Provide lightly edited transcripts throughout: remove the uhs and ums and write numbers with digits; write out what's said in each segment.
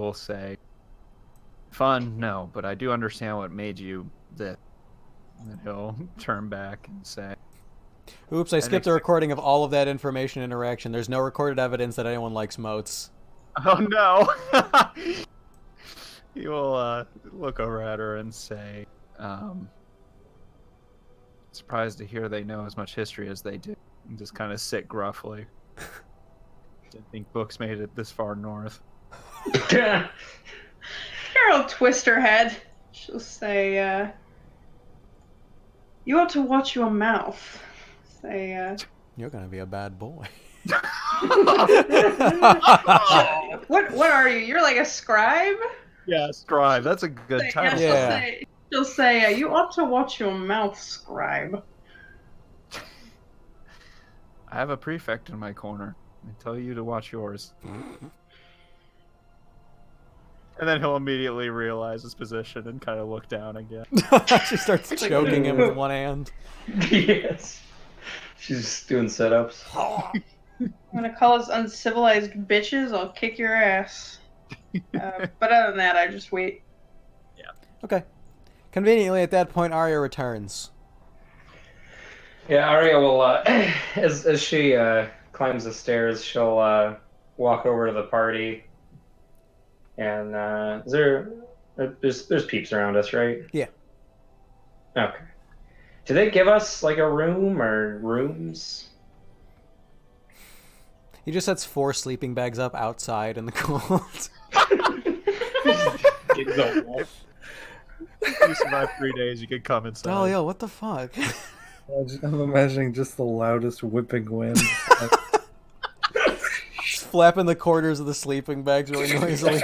will say, "Fun, no, but I do understand what made you this." And then he'll turn back and say, Oops, I "I didn't skipped a expect." recording of all of that information interaction. There's no recorded evidence that anyone likes moats. Oh no! He will look over at her and say, "Surprised to hear they know as much history as they do." And just kind of sit gruffly. Didn't think books made it this far north. Carol will twist her head. She'll say, "You ought to watch your mouth." Say, You're gonna be a bad boy. What are you? You're like a scribe? Yeah, scribe. That's a good title. Yeah. She'll say, "You ought to watch your mouth, scribe." I have a prefect in my corner. I tell you to watch yours. And then he'll immediately realize his position and kind of look down again. She starts choking him with one hand. Yes. She's doing setups. I'm gonna call us uncivilized bitches. I'll kick your ass. But other than that, I just wait. Okay. Conveniently, at that point, Arya returns. Yeah, Arya will, as she climbs the stairs, she'll walk over to the party. And there's peeps around us, right? Yeah. Okay. Do they give us like a room or rooms? He just sets 4 sleeping bags up outside in the cold. If you survive 3 days, you can come inside. Dahlia, what the fuck? I'm imagining just the loudest whipping wind. Just flapping the quarters of the sleeping bags really noisily.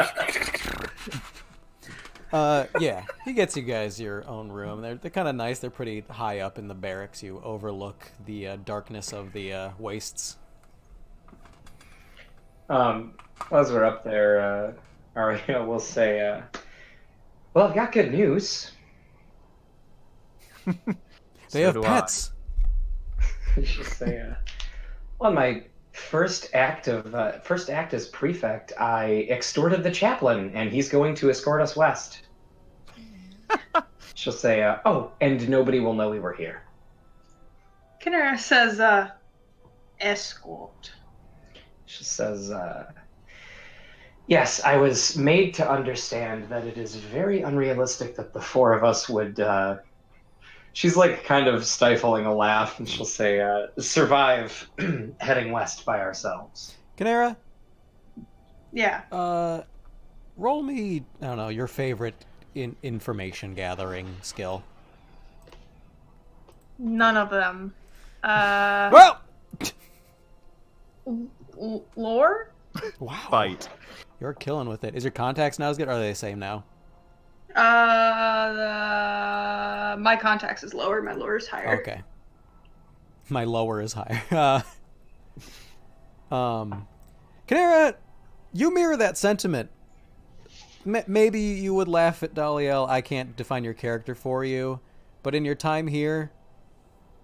Yeah, he gets you guys your own room. They're kind of nice. They're pretty high up in the barracks. You overlook the darkness of the wastes. As we're up there, Arya will say, "Well, I've got good news." They have pets. She'll say, "On my first act as prefect, I extorted the chaplain, and he's going to escort us west." She'll say, "Oh, and nobody will know we were here." Kinera says, escort. She says, "Yes, I was made to understand that it is very unrealistic that the 4 of us would," she's like kind of stifling a laugh, and she'll say, "survive heading west by ourselves." Canara? Yeah. Roll me, I don't know, your favorite information gathering skill. None of them. Well! Lore? Wow. Fight. You're killing with it. Is your contacts now as good? Or are they the same now? My contacts is lower. My lore is higher. Okay. My lower is higher. Canara, you mirror that sentiment. Maybe you would laugh at Daliel. I can't define your character for you. But in your time here,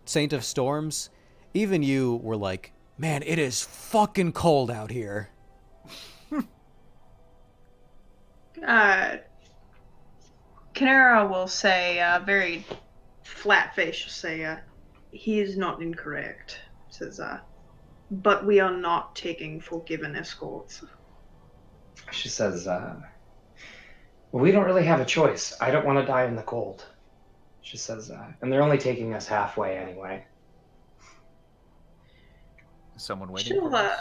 Saint of Storms, even you were like, man, it is fucking cold out here. Canara will say, very flat face, she'll say, he is not incorrect. Says, but we are not taking forgiven escorts. She says, "We don't really have a choice. I don't want to die in the cold." She says, "And they're only taking us halfway anyway." Is someone waiting for us?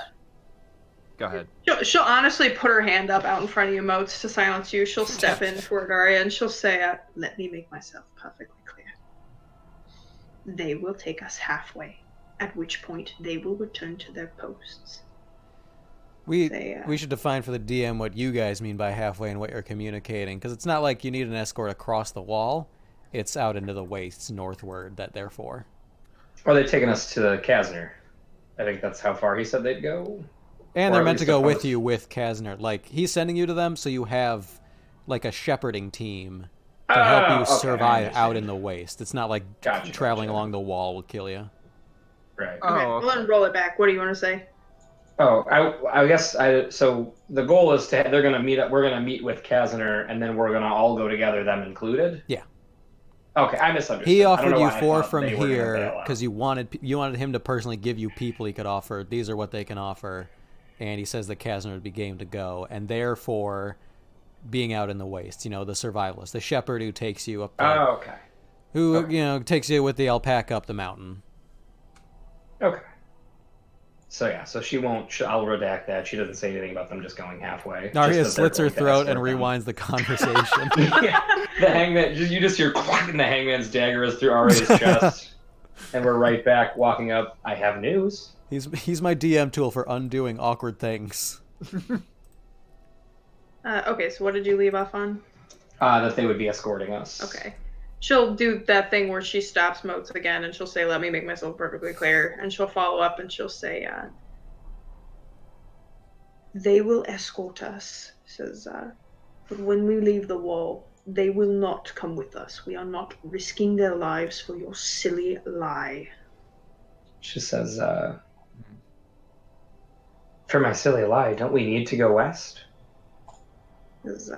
Go ahead. She'll honestly put her hand up out in front of you, Moats, to silence you. She'll step in toward Arya and she'll say, let me make myself perfectly clear. They will take us halfway, at which point they will return to their posts. We should define for the DM what you guys mean by halfway and what you're communicating, because it's not like you need an escort across the wall. It's out into the wastes northward that they're for. Or they're taking us to the Kasner. I think that's how far he said they'd go. And Or they're at meant to least go a with post. you with Kasner. Like, he's sending you to them, so you have, like, a shepherding team to help you Okay, I survive out understand. in the waste. It's not like Gotcha. traveling along the wall will kill you. Right. Oh, Okay, well then roll it back. What do you want to say? Oh, I guess so the goal is they're gonna meet up. We're gonna meet with Kazner, and then we're gonna all go together, them included. Yeah. Okay, I misunderstood. He I don't offered know you why I 4 thought from they were gonna here bail out. because you wanted him to personally give you people he could offer. These are what they can offer, and he says that Kazner would be game to go, and therefore being out in the waste, the survivalist, the shepherd who takes you up the, Oh, okay. who Okay. takes you with the alpaca up the mountain. Okay. So yeah, so she won't. I'll redact that. She doesn't say anything about them just going halfway. Narya Just that they're slits her going to throat and escort them. rewinds the conversation. Yeah, the hangman. You just hear quack, and the hangman's dagger is through Arya's chest, and we're right back walking up. I have news. He's my DM tool for undoing awkward things. Okay, so what did you leave off on? That they would be escorting us. Okay. She'll do that thing where she stops Moats again and she'll say, let me make myself perfectly clear. And she'll follow up and she'll say, they will escort us, says, but when we leave the wall, they will not come with us. We are not risking their lives for your silly lie. She says, for my silly lie, don't we need to go west? Says,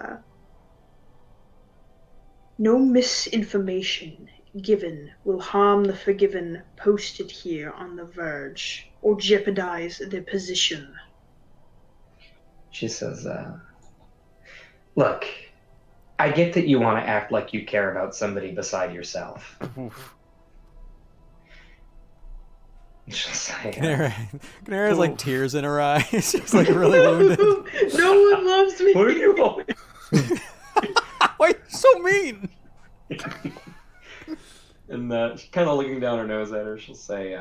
no misinformation given will harm the forgiven posted here on the Verge or jeopardize their position. She says, look, I get that you want to act like you care about somebody beside yourself. She'll say, Canara's like tears in her eyes. She's like really wounded. No one loves me. what are you always... Why are you so mean? And kind of looking down her nose at her, she'll say,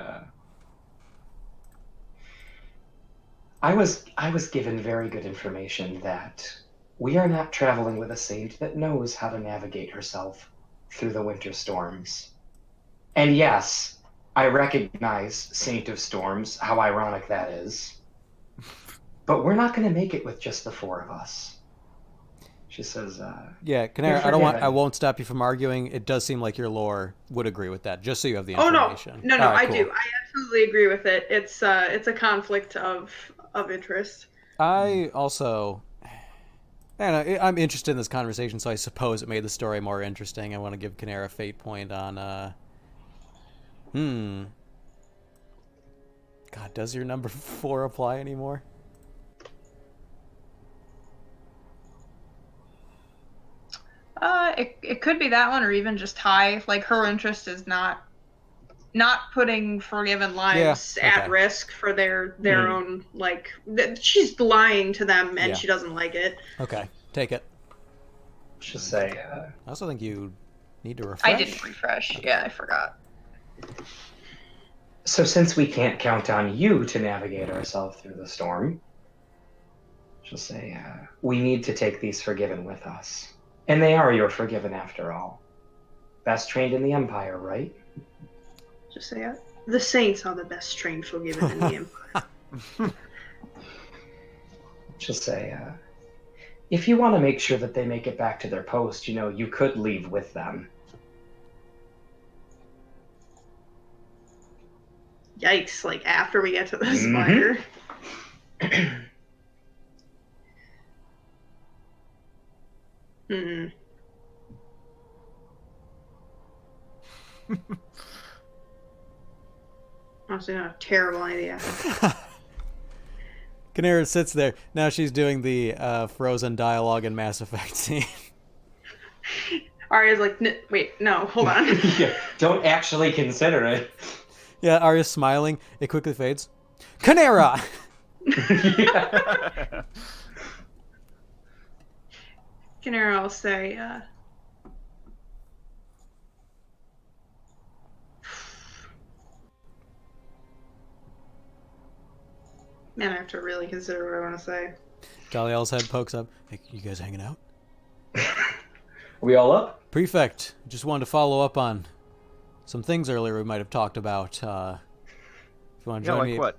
I was given very good information that we are not traveling with a saint that knows how to navigate herself through the winter storms. And yes, I recognize Saint of Storms, how ironic that is. But we're not going to make it with just the 4 of us. She says, yeah, Canara, I won't stop you from arguing. It does seem like your lore would agree with that, just so you have the information. No, All right, I cool. do. I absolutely agree with it. It's a conflict of interest. I also, I'm interested in this conversation, so I suppose it made the story more interesting. I want to give Canara a fate point on, God, does your number 4 apply anymore? It could be that one, or even just high. Like her interest is not putting forgiven lives at risk for their own, like she's lying to them and she doesn't like it. Okay, take it. She'll say, I also think you need to refresh. I didn't refresh. Yeah, I forgot. so since we can't count on you to navigate ourselves through the storm, she'll say, we need to take these forgiven with us. And they are your forgiven after all. Best trained in the Empire, right? Just say it. The Saints are the best trained forgiven in the Empire. She'll say, if you want to make sure that they make it back to their post, you could leave with them. Yikes, like after we get to the spire. Honestly, not a terrible idea. Canara sits there. Now she's doing the frozen dialogue in Mass Effect scene. Arya's like, wait, no, hold on. Yeah, don't actually consider it. Yeah, Arya's smiling. It quickly fades. Canara! Yeah. Canara will say, man, I have to really consider what I want to say. Daliel's head pokes up. Hey, you guys hanging out? Are we all up? Prefect, just wanted to follow up on some things earlier we might have talked about. If you want to join me. What?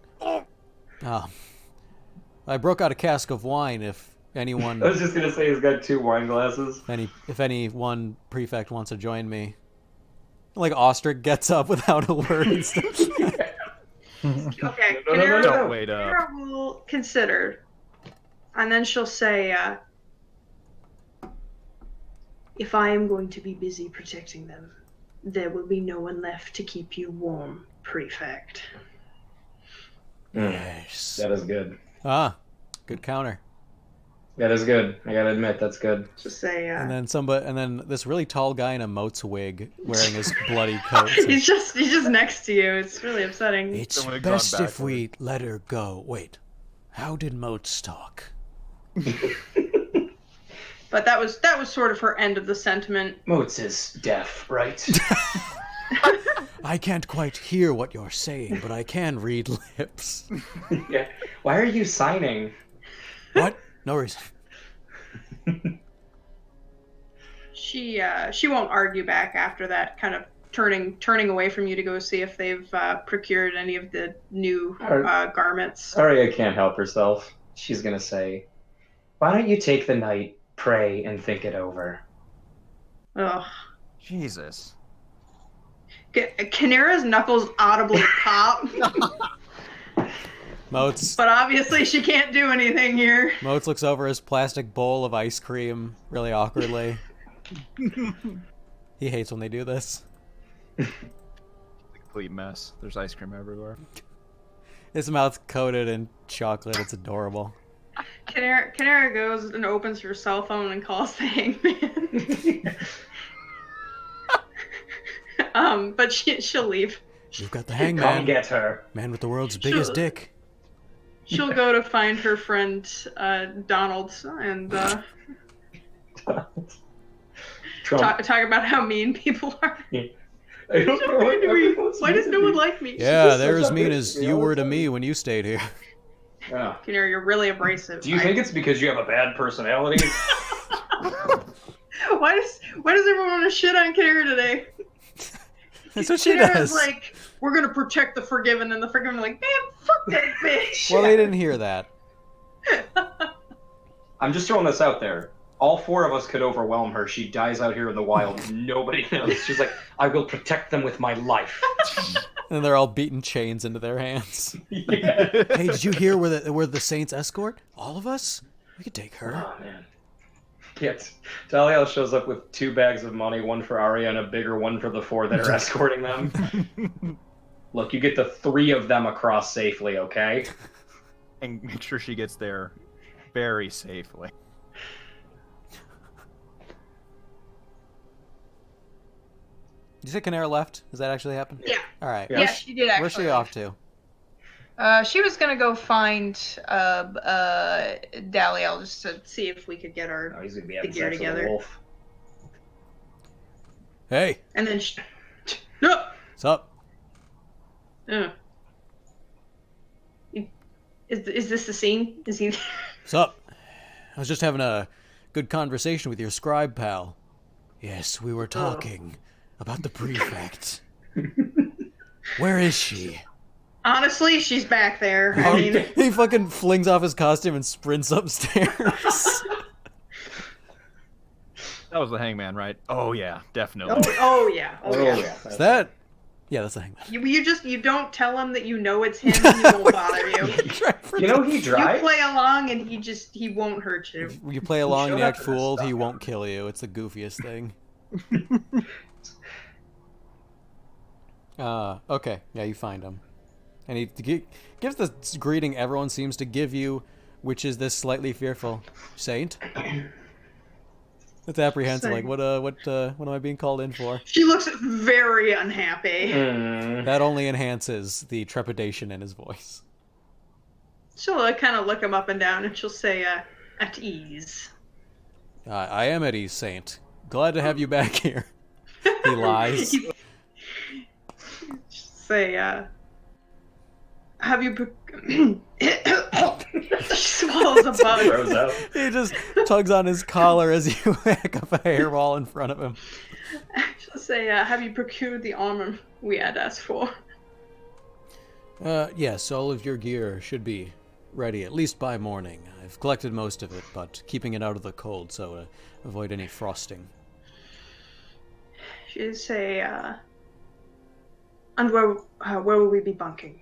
I broke out a cask of wine if anyone... I was just going to say he's got 2 wine glasses. If any one prefect wants to join me. Like Ostrich gets up without a word and stuff. Okay, No, no, no, no, Don't no. wait up. Kanera will consider, and then she'll say, if I am going to be busy protecting them, there will be no one left to keep you warm, Prefect. Yes. That is good. Ah, good counter. That is good. I gotta admit, that's good. Just say, And then this really tall guy in a moat's wig wearing his bloody coat. he's just next to you. It's really upsetting. It's The wig's on best if backward. we let her go. Wait, how did moats talk? But that was sort of her end of the sentiment. Moats is deaf, right? I can't quite hear what you're saying, but I can read lips. Yeah. Why are you signing? What? No reason. She won't argue back after that, kind of turning away from you to go see if they've procured any of the new garments. Sorry, I can't help herself. She's gonna say, "Why don't you take the night, pray, and think it over?" Ugh. Jesus. Kanera's knuckles audibly pop, Moats but obviously she can't do anything here. looks over his plastic bowl of ice cream really awkwardly. He hates when they do this. Complete mess. There's ice cream everywhere. His mouth's coated in chocolate. It's adorable. Kanera goes and opens her cell phone and calls the hangman. But she'll leave. You've got the Come hangman, get her. man with the world's biggest Sure. dick. She'll go to find her friend Donald and Trump. talk about how mean people are. I don't know what everyone's Why does no one mean. like me? Yeah, just they're such as a mean bitch, as you you know, were it's to like- me when you stayed here. Yeah. Kanera, you're really abrasive. Do you think it's because you have a bad personality? Why does everyone want to shit on Kanera today? That's what she Kanera's does. like, we're gonna protect the Forgiven, and the Forgiven are like, man, fuck that bitch. Well, they didn't hear that. I'm just throwing this out there. All four of us could overwhelm her. She dies out here in the wild. Nobody knows. She's like, I will protect them with my life. And they're all beating chains into their hands. Yeah. Hey, did you hear where the Saints escort? All of us? We could take her. Oh, man. Yes. Talia shows up with 2 bags of money, one for Arya and a bigger one for the 4 that are escorting them. Look, you get the 3 of them across safely, okay? And make sure she gets there very safely. Did you say Canara left? Does that actually happen? Yeah. All right. Yeah. Yeah, she did actually. Where's she off to? She was gonna go find Daliel just to see if we could get her, Oh, he's gonna be having The gear sex with a together. wolf. Hey, and then no. what's up? Is this the scene? Is he? What's up? I was just having a good conversation with your scribe pal. Yes, we were talking about the prefect. Where is she? Honestly, she's back there. I mean, He fucking flings off his costume and sprints upstairs. That was the hangman, right? Oh yeah, definitely. oh yeah, Oh, yeah. yeah. Is that? Yeah, that's the hangman. You don't tell him that you know it's him. He won't bother you. You know he You drives? play along, and he won't hurt you. You play along and showed you up act in this fooled, stuff. he won't kill you. It's the goofiest thing. Okay. Yeah, you find him. And he gives this greeting everyone seems to give you, which is this slightly fearful Saint. It's apprehensive, like, what am I being called in for? She looks very unhappy. Mm. That only enhances the trepidation in his voice. She'll kind of look him up and down, and she'll say, "At ease." I am at ease, Saint. Glad to have you back here. He lies. Say, have you? She swallows a bug. Throws up. He just tugs on his collar as you whack up a hairball in front of him. She'll say, have you procured the armor we had asked for? Yes, all of your gear should be ready at least by morning. I've collected most of it, but keeping it out of the cold so to avoid any frosting. She'll say, and where will we be bunking?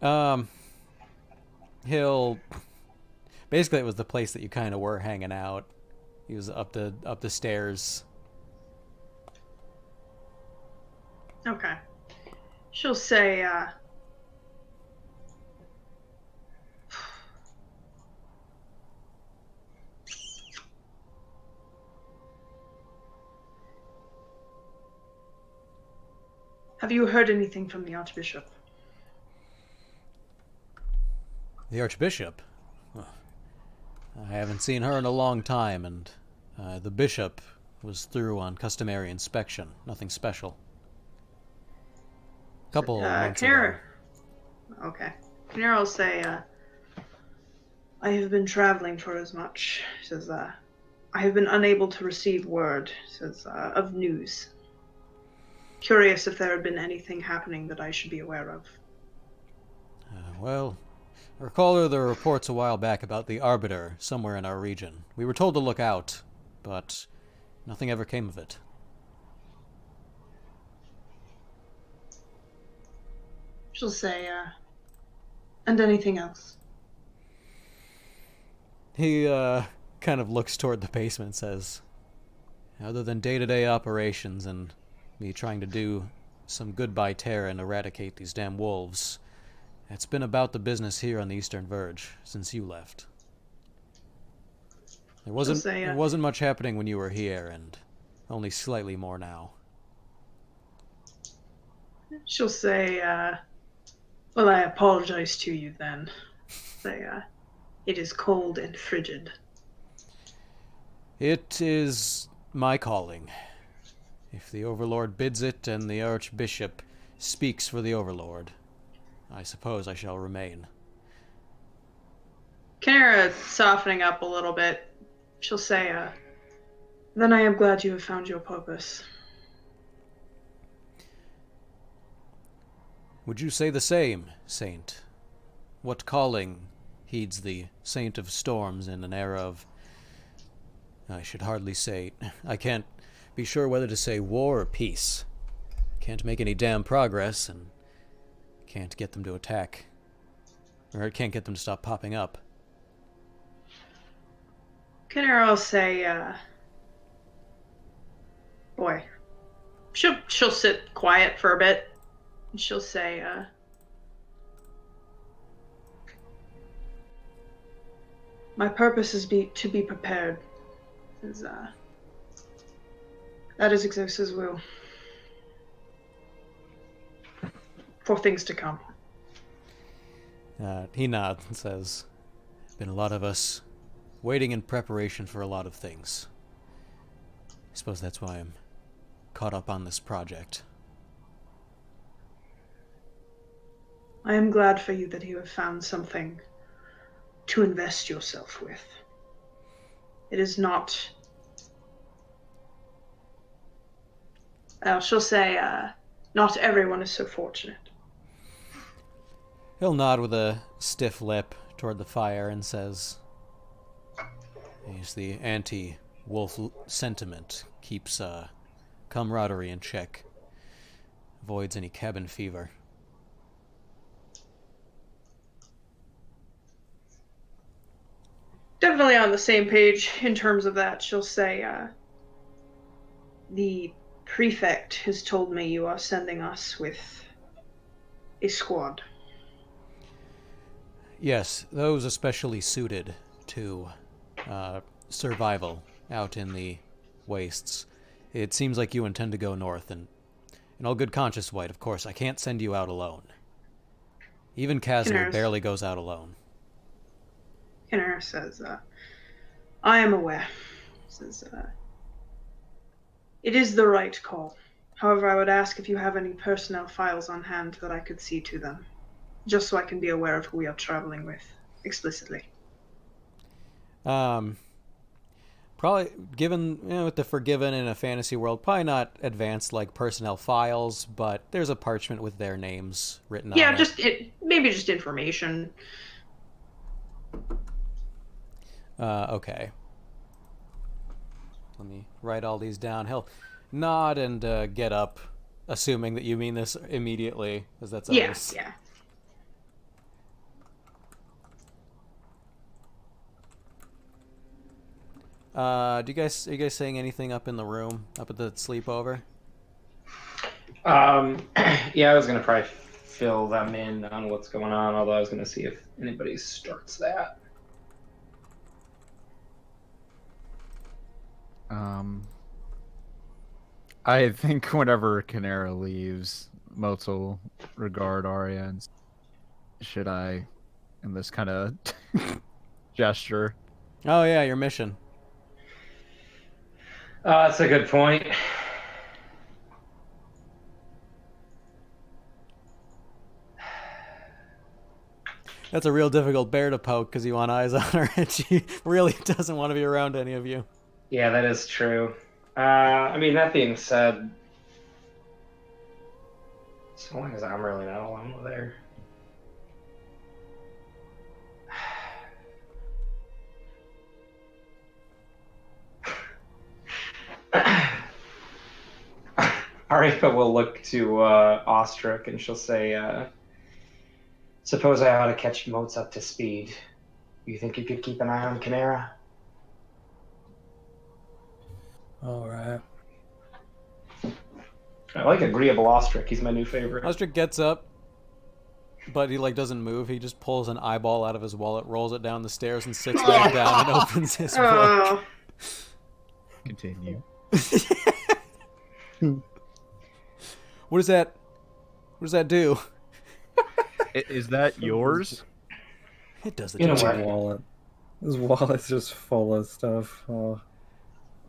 He'll basically, it was the place that you kind of were hanging out. He was up the stairs. Okay. She'll say, have you heard anything from the Archbishop? The Archbishop? I haven't seen her in a long time, and the bishop was through on customary inspection. Nothing special. Couple months ago. Okay. Canara will say, I have been traveling for as much. Says, I have been unable to receive word, says, of news. Curious if there had been anything happening that I should be aware of. Well, I recall there were reports a while back about the Arbiter somewhere in our region. We were told to look out, but nothing ever came of it. She'll say, and anything else? He kind of looks toward the basement and says, other than day-to-day operations and me trying to do some good by Terra and eradicate these damn wolves, it's been about the business here on the Eastern Verge since you left. There wasn't much happening when you were here, and only slightly more now. She'll say, well, I apologize to you then. Say, it is cold and frigid. It is my calling. If the Overlord bids it and the Archbishop speaks for the Overlord, I suppose I shall remain. Canara softening up a little bit. She'll say, then I am glad you have found your purpose. Would you say the same, Saint? What calling heeds the Saint of Storms in an era of... I should hardly say... I can't be sure whether to say war or peace. Can't make any damn progress, and can't get them to attack. Or can't get them to stop popping up. Canara will say, boy. She'll sit quiet for a bit. And she'll say, my purpose is to be prepared. That is Exosa's will. For things to come. He nods and says, been a lot of us waiting in preparation for a lot of things. I suppose that's why I'm caught up on this project. I am glad for you that you have found something to invest yourself with. It is not... she'll say, not everyone is so fortunate. He'll nod with a stiff lip toward the fire and says, yes, the anti-wolf sentiment keeps camaraderie in check. Avoids any cabin fever. Definitely on the same page in terms of that. She'll say, the prefect has told me you are sending us with a squad. Yes, those especially suited to survival out in the wastes. It seems like you intend to go north, and in all good conscience, White, of course, I can't send you out alone. Even Casler barely goes out alone. Kenner says, I am aware. Says, it is the right call. However, I would ask if you have any personnel files on hand that I could see to them, just so I can be aware of who we are traveling with explicitly. Probably, given, with the Forgiven in a fantasy world, probably not advanced like personnel files, but there's a parchment with their names written on it. Yeah, maybe just information. Okay. Let me write all these down. He'll nod and get up, assuming that you mean this immediately, because that's always... Yeah. Are you guys saying anything up in the room, up at the sleepover? Yeah, I was gonna probably fill them in on what's going on, although I was gonna see if anybody starts that. I think whenever Canera leaves, Motes will regard Arya and should I, in this kind of gesture. Oh yeah, your mission. That's a good point. That's a real difficult bear to poke because you want eyes on her, and she really doesn't want to be around any of you. Yeah, that is true. I mean, that being said, so long as I'm really not alone with her. Arya will look to Ostrich and she'll say, suppose I ought to catch Motes up to speed. You think you could keep an eye on Canera? All right. I like agreeable Ostrich. He's my new favorite. Ostrich gets up, but he doesn't move. He just pulls an eyeball out of his wallet, rolls it down the stairs, and sits back down and opens his book. Oh, Continue. What does that do? Is that yours? It does the You know job. what? Wallet. His wallet's just full of stuff. Oh,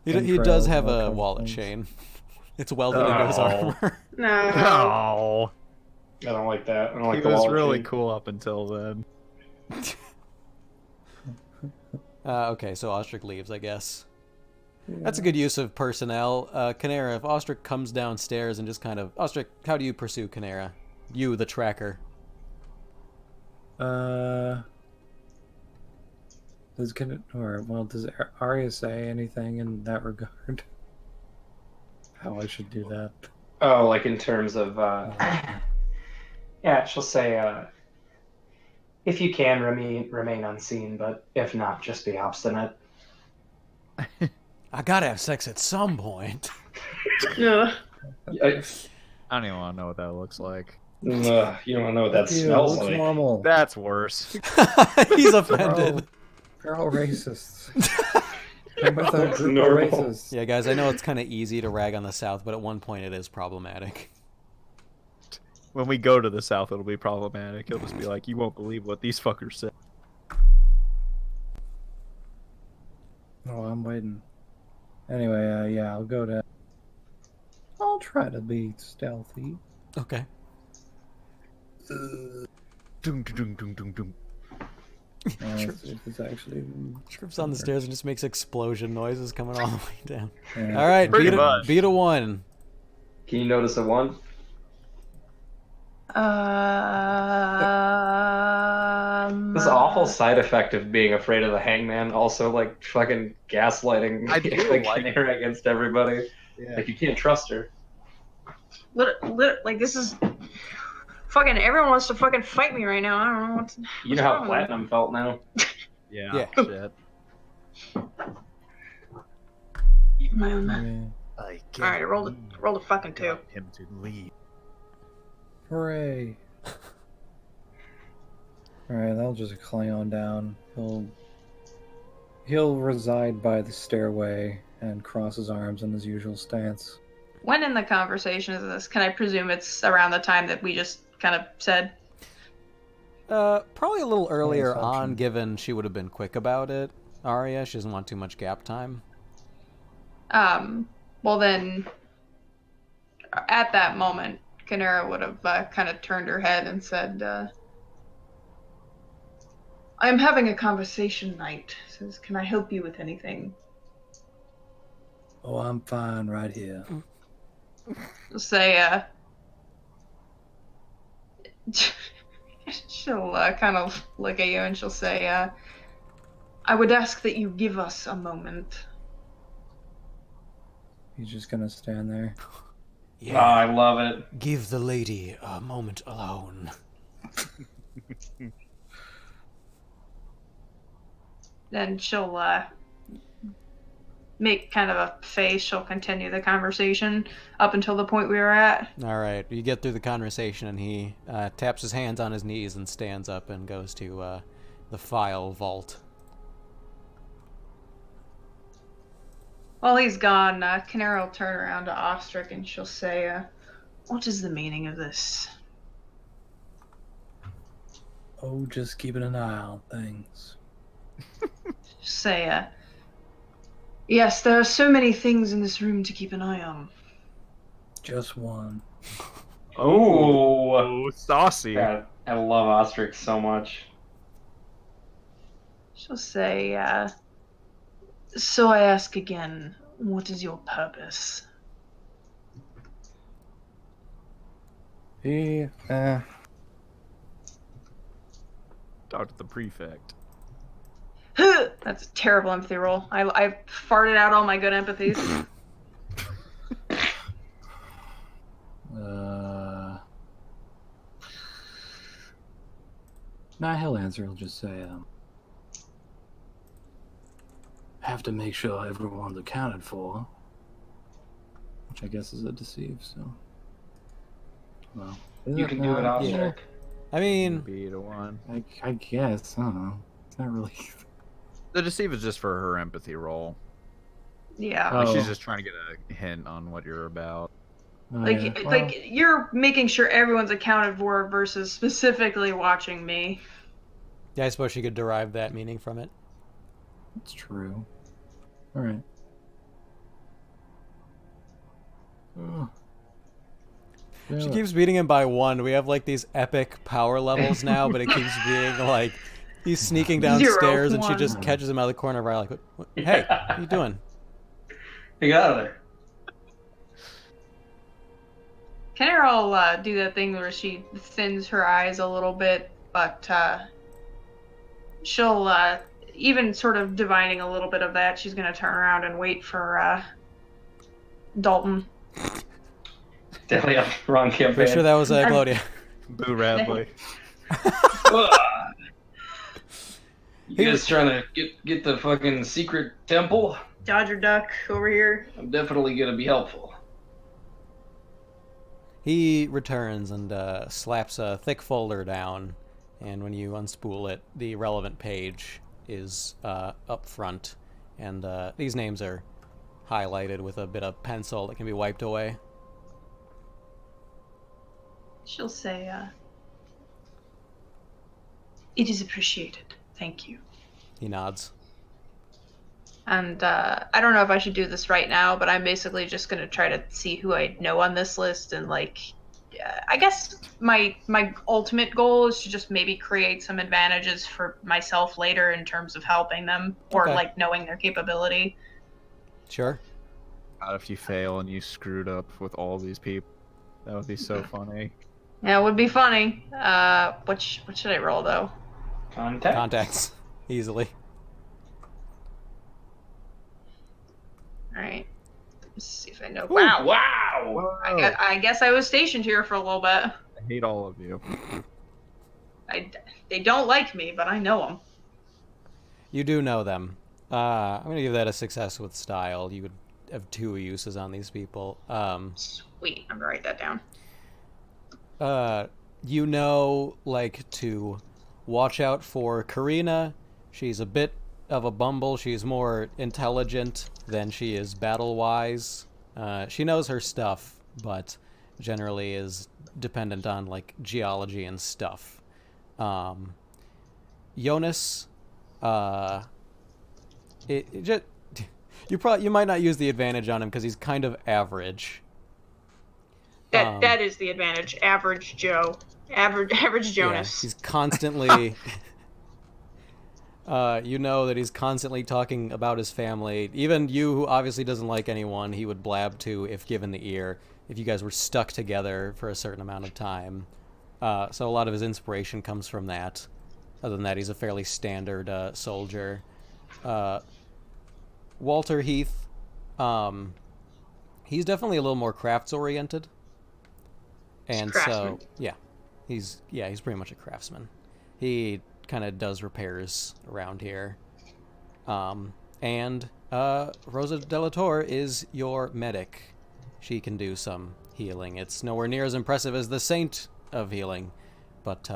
He entrails does and have all a kinds of wallet things. chain. It's welded into his Oh. armor. no. Oh, I don't like that. I don't like he the was wallet really chain. cool up until then. Okay, so Ostrich leaves, I guess. That's a good use of personnel. Canera, if Ostrich comes downstairs and just kind of... Ostrich, how do you pursue Canera? You, the tracker. Does Arya say anything in that regard? How I should do that? Oh, like in terms of, yeah, she'll say, if you can, remain unseen, but if not, just be obstinate. I gotta have sex at some point. Yeah. I, I don't even want to know what that looks like. you don't know what that Ew, smells looks like. normal. That's worse. He's offended. They're all racists. I'm with a Looks group of normal. racists. Yeah, guys, I know it's kind of easy to rag on the South, but at one point it is problematic. When we go to the South, it'll be problematic. It'll just be like, you won't believe what these fuckers said. Oh, I'm waiting. Anyway, yeah, I'll try to be stealthy. Okay. Doom, doom, doom, doom, doom, doom. It's actually... Trips on the stairs and just makes explosion noises coming all the way down. Yeah. All right, Pretty beat much. beat a 1. Can you notice a one? This awful side effect of being afraid of the hangman, also like fucking gaslighting I do like like Canera against everybody. Yeah. Like you can't trust her. Like this is fucking everyone wants to fucking fight me right now. I don't know what's You know how Platinum felt now. Yeah. Yeah. Shit. my own man. Yeah. I All right, I rolled a fucking 2. got him to leave. Hooray. Alright, I'll just cling on down. He'll reside by the stairway and cross his arms in his usual stance. When in the conversation is this? Can I presume it's around the time that we just kind of said? Probably a little earlier assumption. on, given she would have been quick about it. Arya, she doesn't want too much gap time. Well then, at that moment, Canera would have kind of turned her head and said, I'm having a conversation night. Says, can I help you with anything? Oh, I'm fine right here. Say, she'll kind of look at you and she'll say, I would ask that you give us a moment. He's just gonna stand there. Oh, I love it. Give the lady a moment alone. Then she'll make kind of a face. She'll continue the conversation up until the point we were at. All right, you get through the conversation, and he taps his hands on his knees and stands up and goes to the file vault. While he's gone, Canary will turn around to Ostrich and she'll say, what is the meaning of this? Oh, just keeping an eye on things. Say, yes, there are so many things in this room to keep an eye on. Just one. Oh, Oh, saucy. God, I love Ostrich so much. She'll say, so I ask again, what is your purpose? Talk to the prefect. That's a terrible empathy roll. I farted out all my good empathies. Nah, he'll answer. He'll just say, have to make sure everyone's accounted for. Which I guess is a deceive, so. Well. You can do it, Ostrich. I mean, Be the one. I guess. I don't know. It's not really. The deceive is just for her empathy roll. Yeah. Like Oh. she's just trying to get a hint on what you're about. Like, Yeah. Well, like you're making sure everyone's accounted for versus specifically watching me. yeah, I suppose she could derive that meaning from it. it's true. Alright. Oh. She Yeah, keeps beating him by 1. We have like these epic power levels now, but it keeps being like he's sneaking downstairs and she 1. just catches him out of the corner of her eye like, hey, what are you doing? Get out of there. Canary will do that thing where she thins her eyes a little bit, but she'll, even sort of divining a little bit of that, she's going to turn around and wait for Dalton. Definitely wrong campaign. Pretty sure that was Glodia. Boo Radley. You guys trying to get the fucking secret temple? Dodger Duck over here. I'm definitely gonna be helpful. He returns and slaps a thick folder down, and when you unspool it, the relevant page is up front, and these names are highlighted with a bit of pencil that can be wiped away. She'll say, it is appreciated. Thank you. He nods. And I don't know if I should do this right now, but I'm basically just going to try to see who I know on this list. And, like, I guess my ultimate goal is to just maybe create some advantages for myself later in terms of helping them or, Okay. like, knowing their capability. Sure. God, if you fail and you screwed up with all these people, that would be so funny. Yeah, it would be funny. What should I roll, though? Contact. Contacts. Easily. All right. Let's see if I know. Ooh. Wow. Wow. I guess I was stationed here for a little bit. I hate all of you. They don't like me, but I know them. You do know them. I'm going to give that a success with style. You would have 2 uses on these people. Sweet. I'm going to write that down. You know, like, to watch out for Karina. She's a bit of a bumble. She's more intelligent than she is battle-wise. She knows her stuff, but generally is dependent on, like, geology and stuff. Jonas, you might not use the advantage on him because he's kind of average. That is the advantage. Average Joe. Average Jonas. Yeah, he's constantly. You know that he's constantly talking about his family. Even you, who obviously doesn't like anyone, he would blab to if given the ear. If you guys were stuck together for a certain amount of time, so a lot of his inspiration comes from that. Other than that, he's a fairly standard soldier. Walter Heath, he's definitely a little more crafts oriented. And so, yeah, he's pretty much a craftsman. He kind of does repairs around here. And Rosa Delator is your medic. She can do some healing. It's nowhere near as impressive as the Saint of Healing, but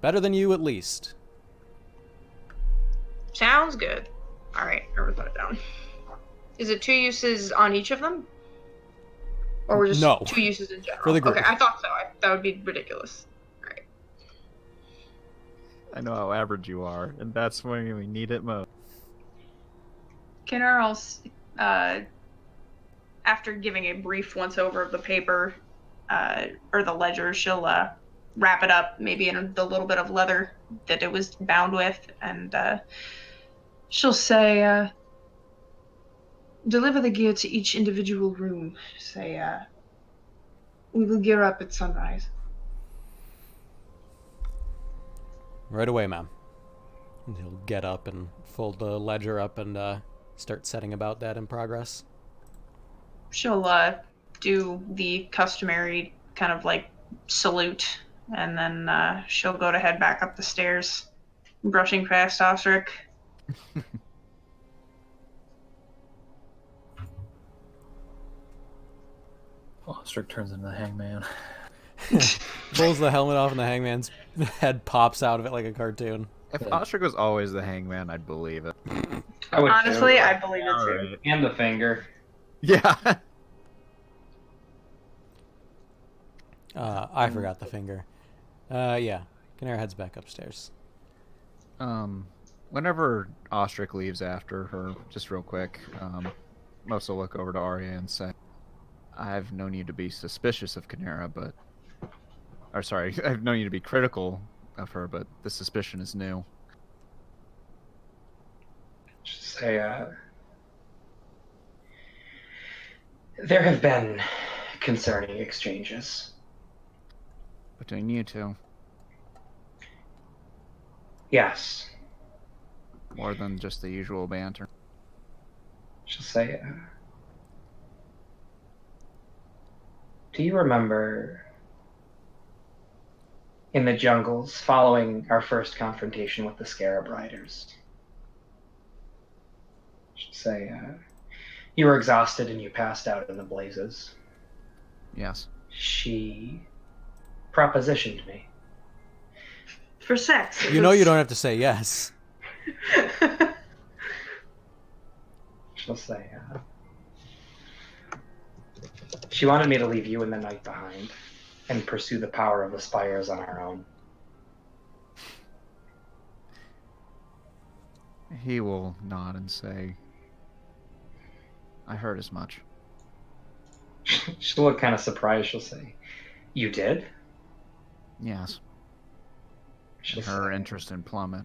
better than you at least. Sounds good. All right, I wrote that down. Is it 2 uses on each of them? Or we're just No. 2 uses in general? For the group. Okay, I thought so. That would be ridiculous. All right. I know how average you are, and that's when we need it most. Kinner, after giving a brief once over of the paper, or the ledger, she'll wrap it up, maybe in the little bit of leather that it was bound with, and she'll say, deliver the gear to each individual room. Say, we will gear up at sunrise. Right away, ma'am. And he'll get up and fold the ledger up and start setting about that in progress. She'll do the customary kind of like salute, and then she'll go to head back up the stairs, brushing past Osric. Ostrick turns into the hangman. Pulls the helmet off and the hangman's head pops out of it like a cartoon. If Ostrich was always the hangman, I'd believe it. I would Honestly, too. I believe it too. Alright. And the finger. Yeah. I forgot the finger. Yeah. Canara heads back upstairs. Whenever Ostrich leaves after her, just real quick, Most will look over to Arya and say, I've known you to be suspicious of Canara, but... Or sorry, I've known you to be critical of her, but the suspicion is new. Just say, there have been concerning exchanges. Between you two. Yes. More than just the usual banter. She'll say, do you remember in the jungles following our first confrontation with the Scarab Riders? She'll say, you were exhausted and you passed out in the blazes. Yes. She propositioned me. For sex. You know you don't have to say yes. She'll say, she wanted me to leave you and the night behind and pursue the power of the spires on our own. He will nod and say, I heard as much. She'll look kind of surprised. She'll say, you did? Yes. She'll Her say, interest in Plummet.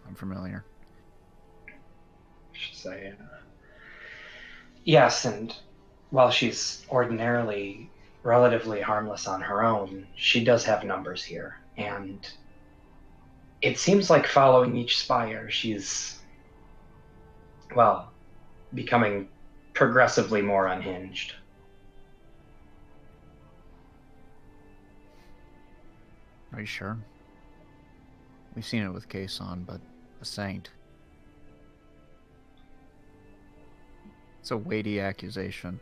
I'm familiar. She'll say, yes, and while she's ordinarily relatively harmless on her own, she does have numbers here. And it seems like following each spire, she's, well, becoming progressively more unhinged. Are you sure? We've seen it with Kason, but a saint. It's a weighty accusation.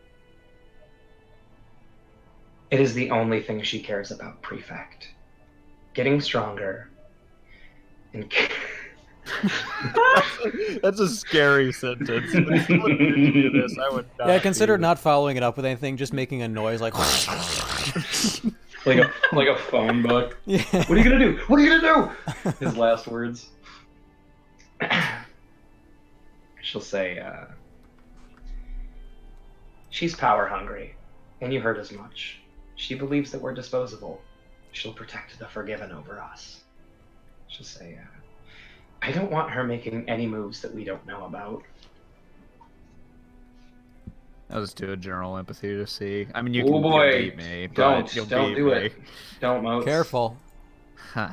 It is the only thing she cares about, Prefect. Getting stronger. And That's a scary sentence. If you would do this, I would not. Yeah, consider not following it up with anything, just making a noise like... like a phone book. Yeah. What are you gonna do? What are you gonna do? His last words. She'll say, she's power hungry, and you heard as much. She believes that we're disposable. She'll protect the Forgiven over us. She'll say, I don't want her making any moves that we don't know about. I'll just do a general empathy to see. I mean, you Oh can you'll boy. beat me, but Don't you'll do beat me. it. Don't, Moats. Careful. Huh.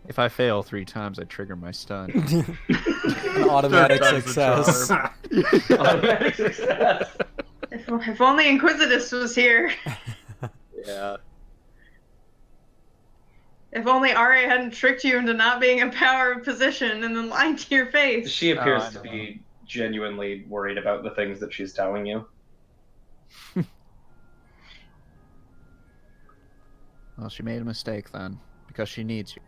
If I fail 3 times, I trigger my stun. An automatic Third time's the success. charm. Automatic success. If only Inquisitus was here. Yeah. If only Arya hadn't tricked you into not being in power of position and then lied to your face. She appears I to know. be genuinely worried about the things that she's telling you. Well, she made a mistake then, because she needs you.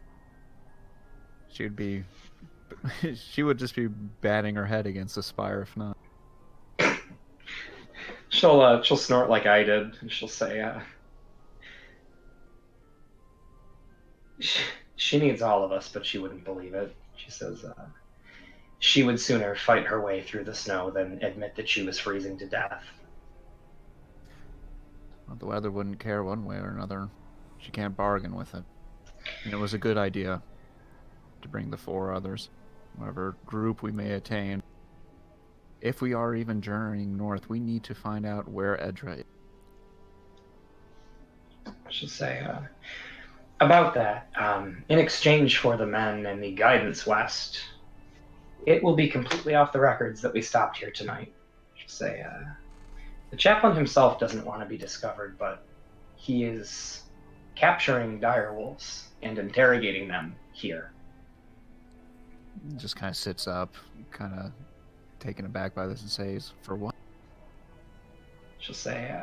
She would just be batting her head against the spire if not. She'll snort like I did, and she'll say, she needs all of us, but she wouldn't believe it. She says, she would sooner fight her way through the snow than admit that she was freezing to death. Well, the weather wouldn't care one way or another. She can't bargain with it. And it was a good idea to bring the 4 others, whatever group we may attain. If we are even journeying north, we need to find out where Edra is. She'll say, about that, in exchange for the men and the guidance west, it will be completely off the records that we stopped here tonight. She'll say, the chaplain himself doesn't want to be discovered, but he is capturing direwolves and interrogating them here. Just kind of sits up, kind of taken aback by this and says, for what? She'll say,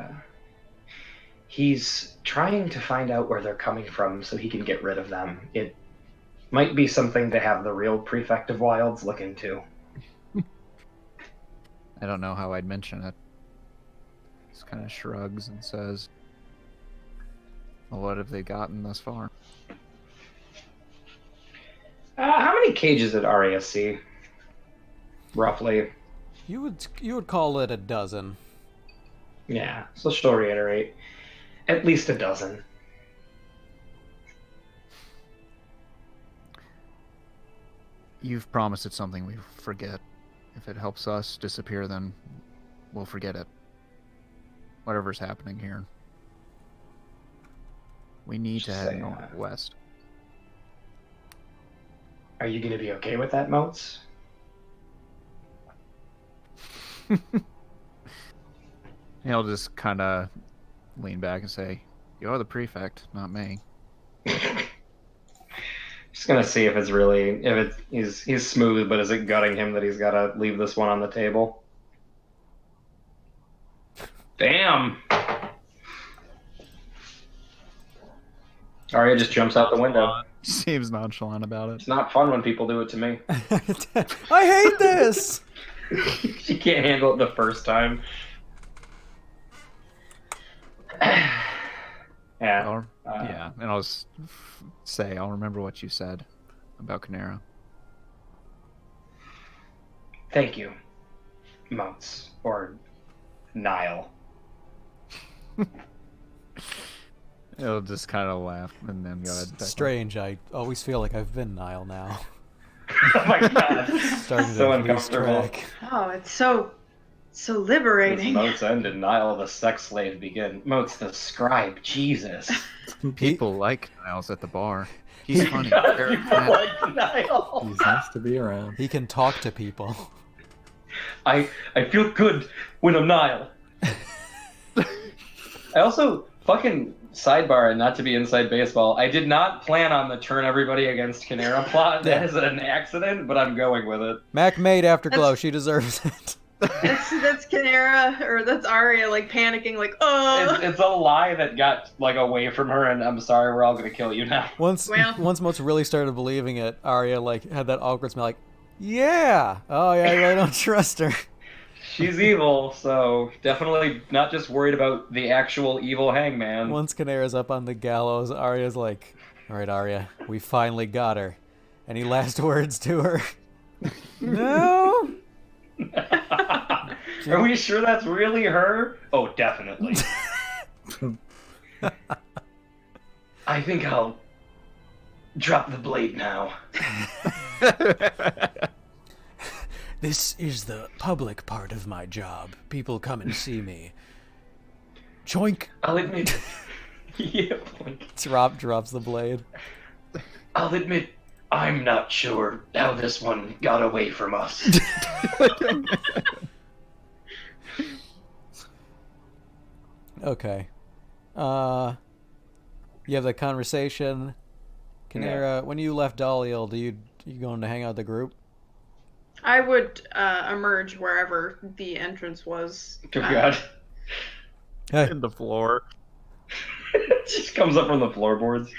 he's trying to find out where they're coming from so he can get rid of them. It might be something to have the real Prefect of Wilds look into. I don't know how I'd mention it. Just kind of shrugs and says, well, what have they gotten thus far? How many cages did Arya see? Roughly. You would call it a dozen. Yeah, so she'll reiterate. At least a dozen. You've promised it's something we forget. If it helps us disappear, then we'll forget it. Whatever's happening here. We need to head northwest. Are you going to be okay with that, Moats? He'll just kind of lean back and say, you're the prefect, not me. Just gonna see if it's really he's smooth, but is it gutting him that he's got to leave this one on the table? Damn. Arya just jumps out the window. Seems nonchalant about it. It's not fun when people do it to me. I hate this. She can't handle it the first time. Yeah. Yeah, and I'll just say, I'll remember what you said about Canera. Thank you, Mounts, or Nile. He'll just kind of laugh and then go ahead. Strange. I always feel like I've been Nile now. Oh my god. Starting So to lose uncomfortable. track. Oh, it's so liberating. Moats end and Nile the sex slave begin. Moats the scribe, Jesus. People like Niles at the bar. He's funny. God, Very people flat. like Nile. He's nice to be around. He can talk to people. I feel good when I'm Nile. I also fucking sidebar, and not to be inside baseball, I did not plan on the turn everybody against Canera plot. That is an accident, but I'm going with it. Mac made Afterglow. She deserves it. That's Canera, or that's Arya, like panicking, like, oh. It's a lie that got like away from her, and I'm sorry, we're all gonna kill you now. Once Moats really started believing it, Arya like had that awkward smell, like, yeah, oh yeah, I really don't trust her. She's evil, so definitely not just worried about the actual evil hangman. Once Canera's up on the gallows, Arya's like, all right, Arya, we finally got her. Any last words to her? No. Are we sure that's really her? Oh, definitely. I think I'll drop the blade now. This is the public part of my job. People come and see me. Choink. I'll admit. Yeah, Drop drops the blade. I'll admit, I'm not sure how this one got away from us. Okay. You have the conversation. Canera, when you left Daliel, you going to hang out with the group? I would emerge wherever the entrance was. Oh God. Hey, In the floor. Just comes up from the floorboards.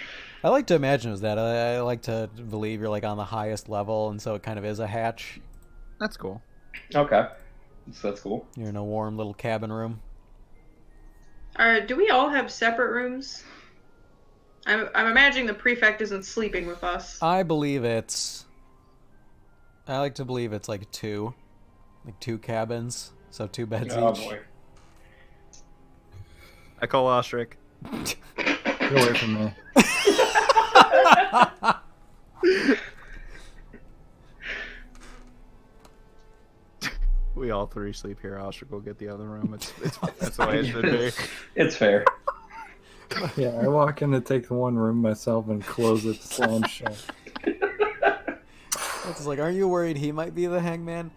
I like to imagine it was that. I like to believe you're like on the highest level, and so it kind of is a hatch. That's cool. Okay. So that's cool. You're in a warm little cabin room. Do we all have separate rooms? I'm imagining the prefect isn't sleeping with us. I like to believe it's like two cabins, so 2 beds Oh each. boy. I call Ostrich. Get away from me. We all 3 sleep here. Ostrich will get the other room. That's the way it should be. It's fair. Yeah, I walk in to take the one room myself and close it, slam shut. It's like, aren't you worried he might be the hangman?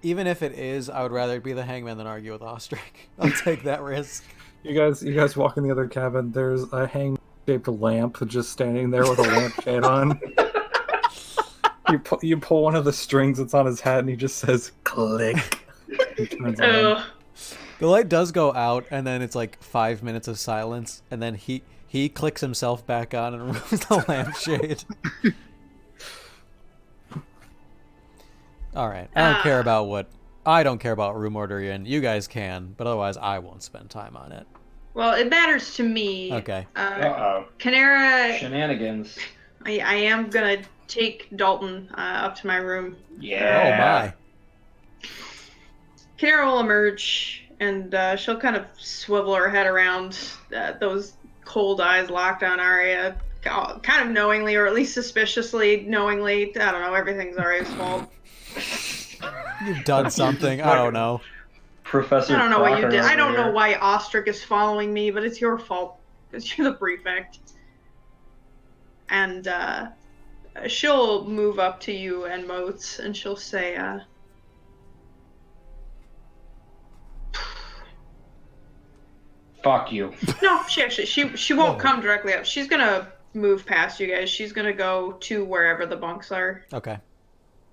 Even if it is, I would rather be the hangman than argue with Ostrich. I'll take that risk. You guys walk in the other cabin. There's a hang-shaped lamp just standing there with a lampshade on. You pull one of the strings that's on his hat, and he just says "click." He turns on. Ugh. The light does go out, and then it's like 5 minutes of silence, and then he clicks himself back on and removes the lampshade. All right, I don't care about room order you're in. You guys can, but otherwise I won't spend time on it. Well, it matters to me. Okay. Uh-oh. Canera, Shenanigans. I am gonna take Dalton up to my room. Yeah. Oh my. Canera will emerge, and she'll kind of swivel her head around, those cold eyes locked on Arya, kind of knowingly, or at least suspiciously knowingly. I don't know, everything's Arya's fault. You've done something. I don't know. Professor I don't know what you Crocker did. I over don't know here. why Ostrich is following me, but it's your fault, because you're the prefect. And she'll move up to you and Moats, and she'll say, Fuck you. no, she won't come directly up. She's gonna move past you guys. She's gonna go to wherever the bunks are. Okay.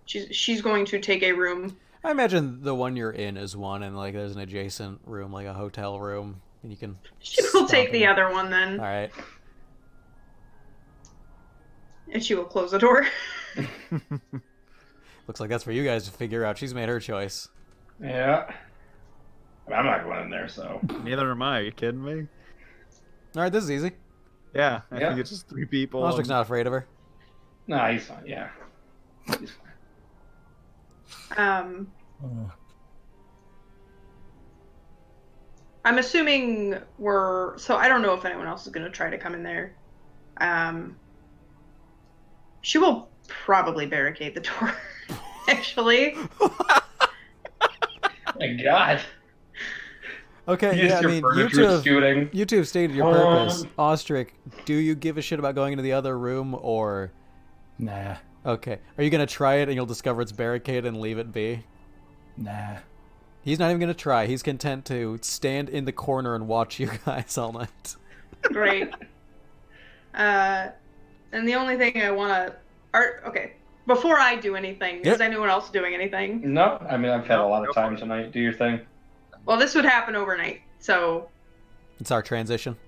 She's going to take a room. I imagine the one you're in is one, and like there's an adjacent room, like a hotel room, and you can. She will stop take the in. other one then, All right. and she will close the door. Looks like that's for you guys to figure out. She's made her choice. Yeah. I'm not going in there, so. Neither am I. Are you kidding me? All right, this is easy. Yeah, I Yeah. think it's just 3 people. Ostrich's not afraid of her. Nah, he's fine. Yeah. He's fine. I'm assuming so I don't know if anyone else is going to try to come in there. She will probably barricade the door, actually. My God. Okay, Use yeah, I your mean, furniture scooting. you two have stated your purpose. Ostrich, do you give a shit about going into the other room, or... Nah. Okay, are you going to try it and you'll discover it's barricaded and leave it be? Nah. He's not even going to try. He's content to stand in the corner and watch you guys all night. Great. And the only thing I want to... Okay, before I do anything, Yep. is anyone else doing anything? No, I mean, I've had a lot Go of for time it. tonight. Do your thing. Well, this would happen overnight, so... It's our transition.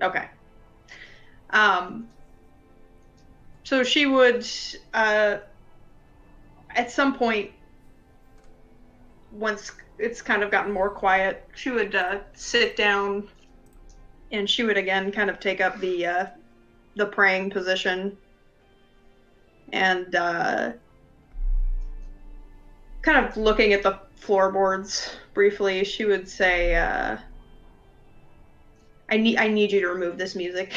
Okay. So she would, at some point, once it's kind of gotten more quiet, she would sit down, and she would again kind of take up the praying position, and kind of looking at the floorboards briefly, she would say, I need you to remove this music.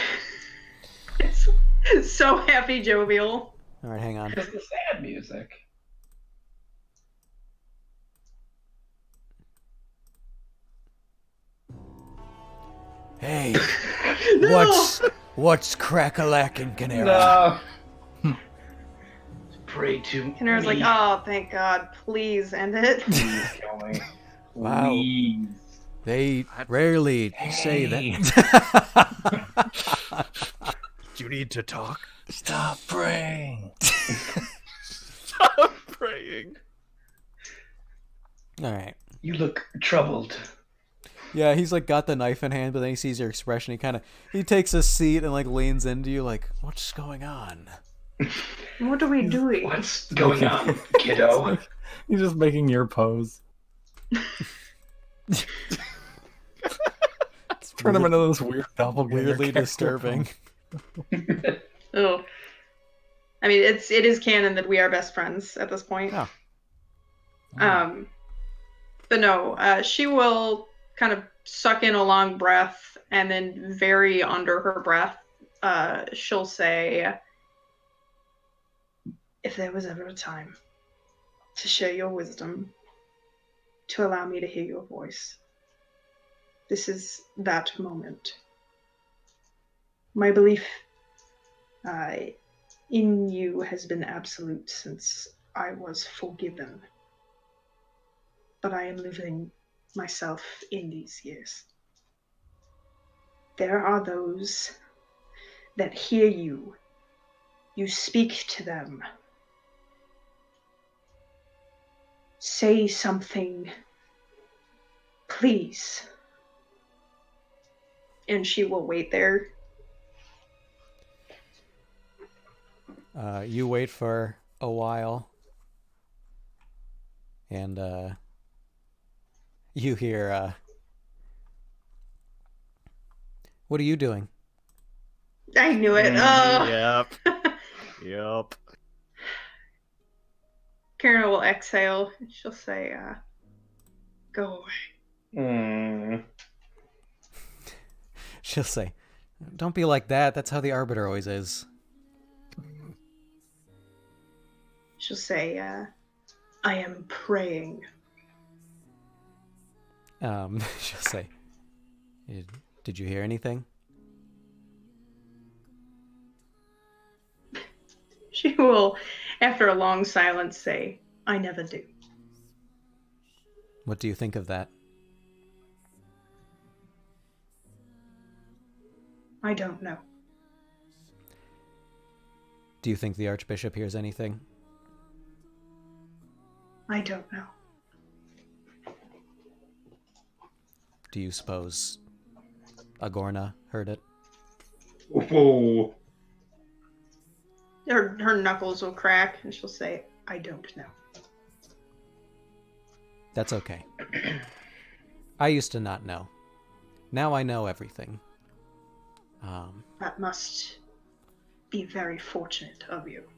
It's so happy jovial. All right, hang on. It's the sad music. Hey, No! what's crack-a-lackin', Canera? No. Pray to Canara's like, me. oh, thank God, please end it. Please kill me. Wow. Please. They rarely say that. Do you need to talk? Stop praying. Stop praying. All right. You look troubled. Yeah, he's like got the knife in hand, but then he sees your expression. He takes a seat and like leans into you, like, "What's going on?" What are we doing? What's going on, kiddo? He's just making your pose. Turn him into this weird doppelganger. Weirdly character. disturbing. Oh. I mean, it is canon that we are best friends at this point. Oh. But no, she will kind of suck in a long breath, and then very under her breath, she'll say, "If there was ever a time to share your wisdom, to allow me to hear your voice, this is that moment. My belief in you has been absolute since I was forgiven. But I am living myself in these years. There are those that hear you. You speak to them. Say something, please." And she will wait there. You wait for a while, and you hear, "What are you doing?" I knew it. Oh. Yep. Yep. Karen will exhale and she'll say, "Go away." She'll say, "Don't be like that. That's how the Arbiter always is." She'll say, "I am praying." She'll say, "Did you hear anything?" She will, after a long silence, say, "I never do." What do you think of that? I don't know. Do you think the Archbishop hears anything? I don't know. Do you suppose Agorna heard it? Whoa. Her knuckles will crack and she'll say, "I don't know." That's okay. I used to not know. Now I know everything. That must be very fortunate of you.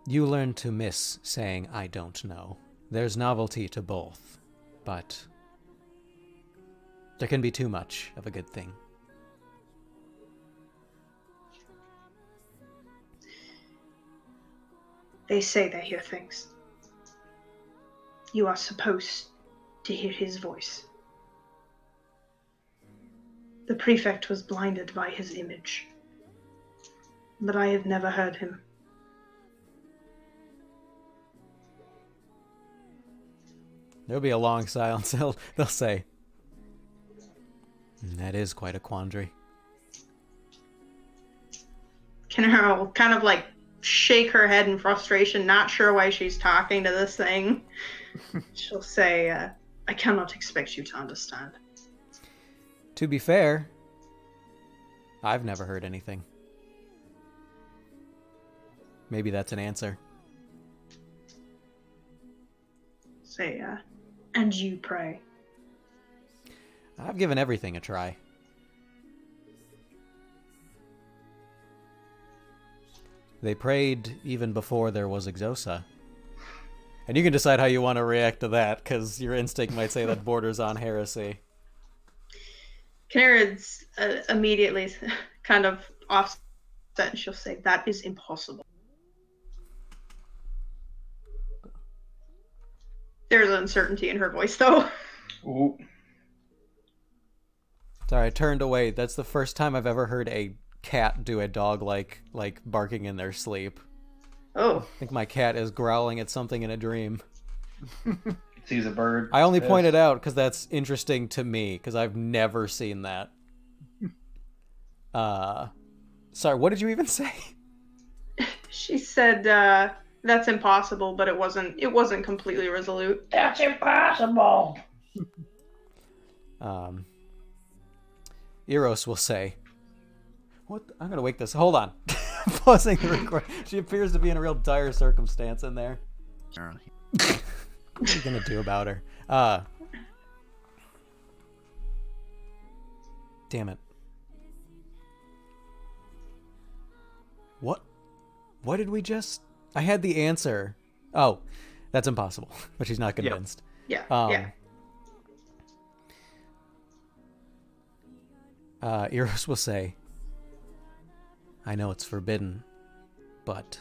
You learn to miss saying I don't know. There's novelty to both, but there can be too much of a good thing. They say they hear things. You are supposed to hear his voice. The prefect was blinded by his image, but I have never heard him. There'll be a long silence. They'll say, "That is quite a quandary." Kinara will kind of like shake her head in frustration, not sure why she's talking to this thing. She'll say, "I cannot expect you to understand." To be fair, I've never heard anything. Maybe that's an answer. Say, "And you pray." I've given everything a try. They prayed even before there was Exosa. And you can decide how you want to react to that, because your instinct might say that borders on heresy. Kinara's immediately kind of offset and she'll say, "That is impossible." There's uncertainty in her voice, though. Ooh. Sorry, I turned away. That's the first time I've ever heard a cat do a dog like barking in their sleep. Oh. I think my cat is growling at something in a dream. Sees a bird. I only Yes. pointed out because that's interesting to me, because I've never seen that. Sorry, what did you even say? She said that's impossible, but it wasn't completely resolute. That's impossible. Eros will say, "What? I'm gonna wake this. Hold on." Pausing the record. She appears to be in a real dire circumstance in there. What are you gonna do about her? Damn it. What did we just... I had the answer. Oh, that's impossible. But she's not convinced. Yeah. Eros will say, I know it's forbidden, but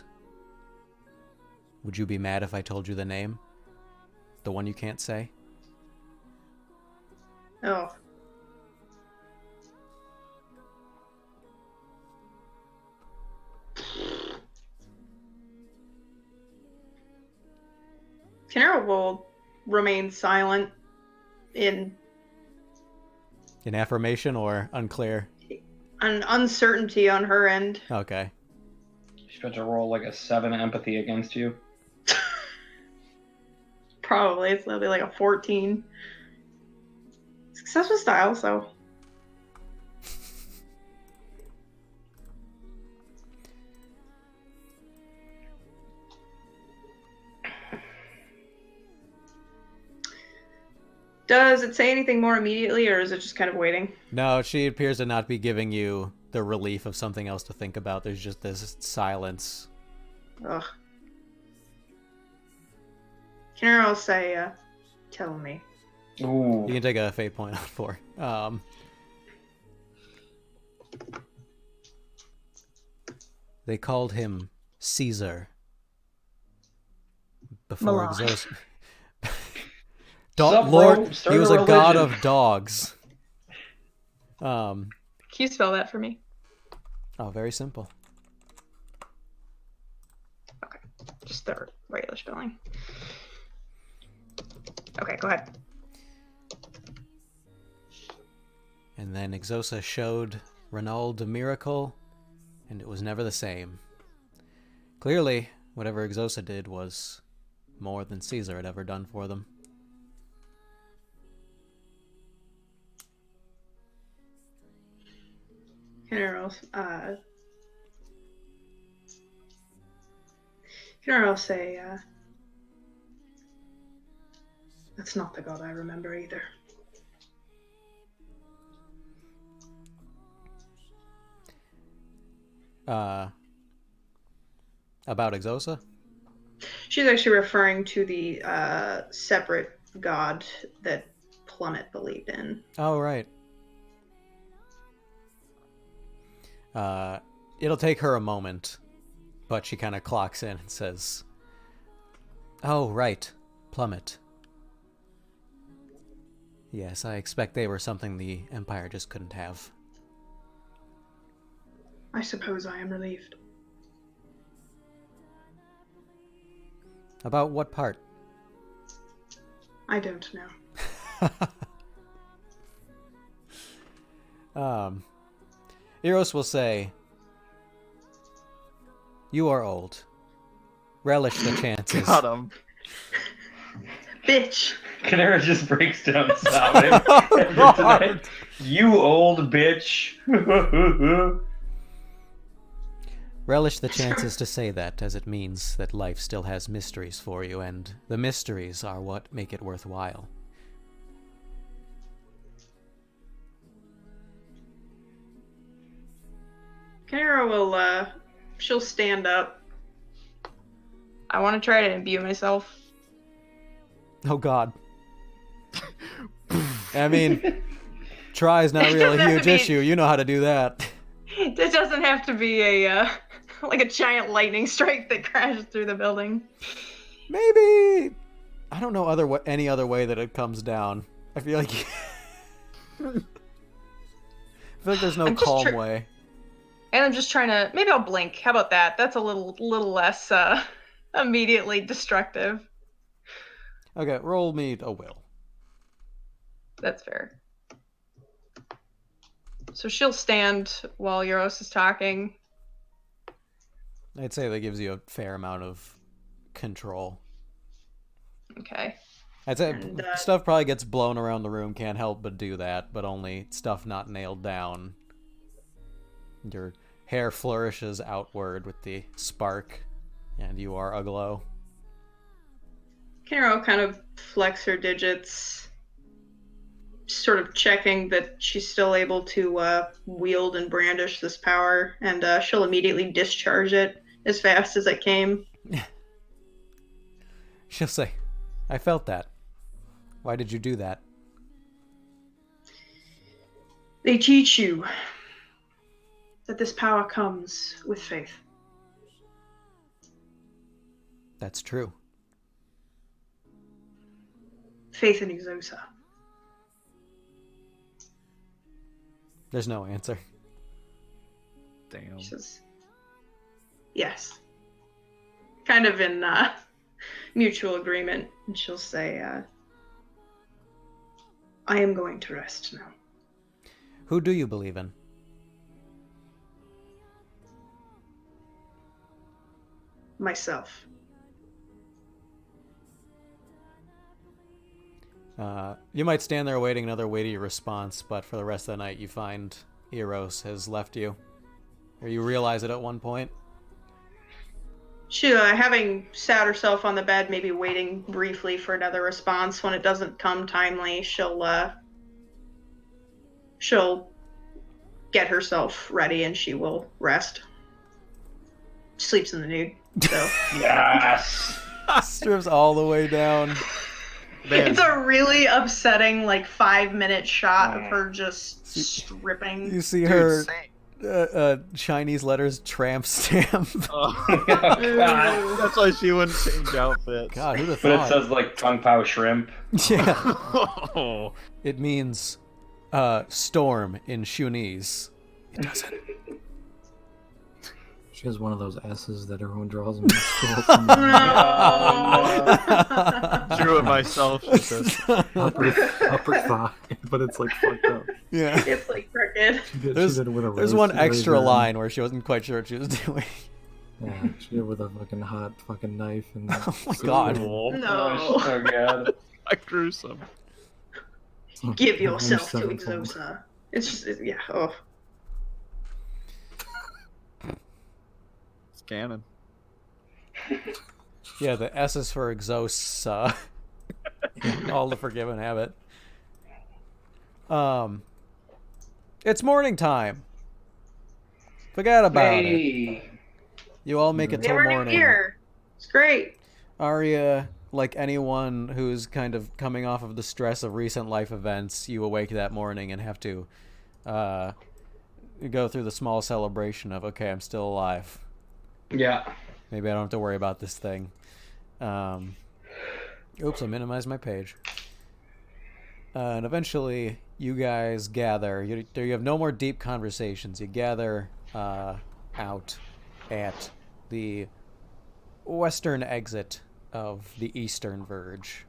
would you be mad if I told you the name? The one you can't say? Oh. Kenara will remain silent in In affirmation or unclear? an uncertainty on her end. Okay. She's about to roll like a 7 empathy against you. Probably. It'll be like a 14. Successful style, so. Does it say anything more immediately, or is it just kind of waiting? No, she appears to not be giving you the relief of something else to think about. There's just this silence. Ugh. Kenara will say, tell me. Ooh. You can take a fate point out for. They called him Caesar before Milan. Exosa. Sup, bro? Lord, Start he was a a god religion. of dogs. Can you spell that for me? Oh, very simple. Okay. Just the regular spelling. Okay, go ahead. And then Exosa showed Renaud a miracle, and it was never the same. Clearly, whatever Exosa did was more than Caesar had ever done for them. Kenara will say, that's not the god I remember either. About Exosa? She's actually referring to the separate god that Plummet believed in. Oh, right. It'll take her a moment, but she kind of clocks in and says, "Oh, right, Plummet. Yes, I expect they were something the Empire just couldn't have." I suppose I am relieved. About what part? I don't know. Eros will say, "You are old. Relish the chances." Got him. Bitch! Kenara just breaks down sobbing. You old bitch. Relish the chances to say that, as it means that life still has mysteries for you, and the mysteries are what make it worthwhile. Kenara will, she'll stand up. I want to try to imbue myself. Oh, God. I mean, try is not It really a doesn't have huge to be- issue. You know how to do that. It doesn't have to be a like a giant lightning strike that crashes through the building. Maybe. I don't know any other way that it comes down. I feel like there's no I'm just calm way. And I'm just trying to. Maybe I'll blink. How about that? That's a little less immediately destructive. Okay, roll me a will. That's fair. So she'll stand while Euros is talking. I'd say that gives you a fair amount of control. Okay. I'd say And, stuff probably gets blown around the room, can't help but do that, but only stuff not nailed down. Your hair flourishes outward with the spark, and you are aglow. Kiro kind of flex her digits, sort of checking that she's still able to wield and brandish this power, and she'll immediately discharge it as fast as it came. She'll say, I felt that. Why did you do that? They teach you that this power comes with faith. That's true. Faith in Exosa. There's no answer. Damn. She says, yes. Kind of in mutual agreement. And she'll say, I am going to rest now. Who do you believe in? Myself. You might stand there awaiting another weighty response, but for the rest of the night you find Eros has left you. Or you realize it at one point. She, having sat herself on the bed, maybe waiting briefly for another response, when it doesn't come timely, she'll get herself ready and she will rest. Sleeps in the nude, so. Yes. Strips all the way down. Man. It's a really upsetting, 5-minute shot of her just stripping. You see Dude, her same. Chinese letters tramp stamp. Oh, God. that's why she wouldn't change outfits. God, who'd have But it thought? says Kung Pao shrimp. Yeah. Oh. It means storm in Shunese. It doesn't. She has one of those S's that everyone draws in school. Drew it myself. She says. upper thigh, but it's fucked up. Yeah. It's crooked. She did There's it with a There's one extra razor. line where she wasn't quite sure what she was doing. Yeah, she did it with a fucking hot fucking knife and. Oh my god. Oh, No. Oh god. like gruesome. Give yourself to Sevenfold. Exosa. It's just, yeah, oh. It's canon. Yeah, the S is for Exosa. All the Forgiven have it. It's morning time. Forget about it. Hey. You all make it till Never knew morning. here. It's great. Arya, like anyone who's kind of coming off of the stress of recent life events, you awake that morning and have to go through the small celebration of, okay, I'm still alive. Yeah. Maybe I don't have to worry about this thing. Oops, I minimized my page. And eventually, you guys gather. You have no more deep conversations. You gather out at the western exit of the eastern Verge,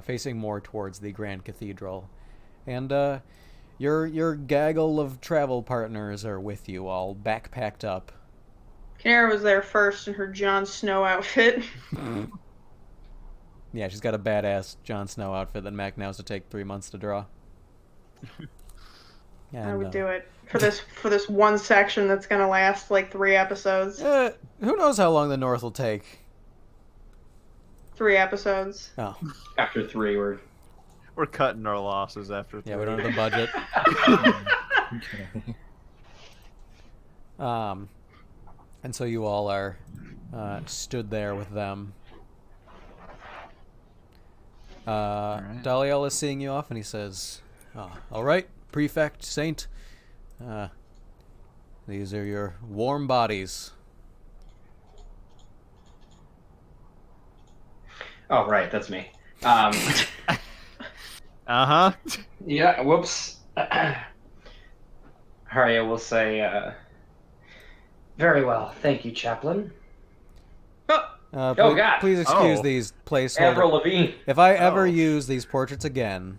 facing more towards the Grand Cathedral. And your gaggle of travel partners are with you, all backpacked up. Canara was there first in her Jon Snow outfit. Yeah, she's got a badass Jon Snow outfit that Mac now has to take 3 months to draw. I would do it for this one section that's gonna last 3 episodes. Who knows how long the North will take? 3 episodes. Oh, After 3, We're cutting our losses after. yeah, we don't have the budget. Okay. And so you all are stood there with them. Alright. Daliel is seeing you off, and he says, all right, Prefect, Saint. These are your warm bodies. Oh, right, that's me. Uh-huh. Yeah, whoops. Arya will say, very well, thank you, Chaplain. Oh, Please, God. please excuse Oh. these Avril placeholders. Lavigne. If I ever Oh. use these portraits again,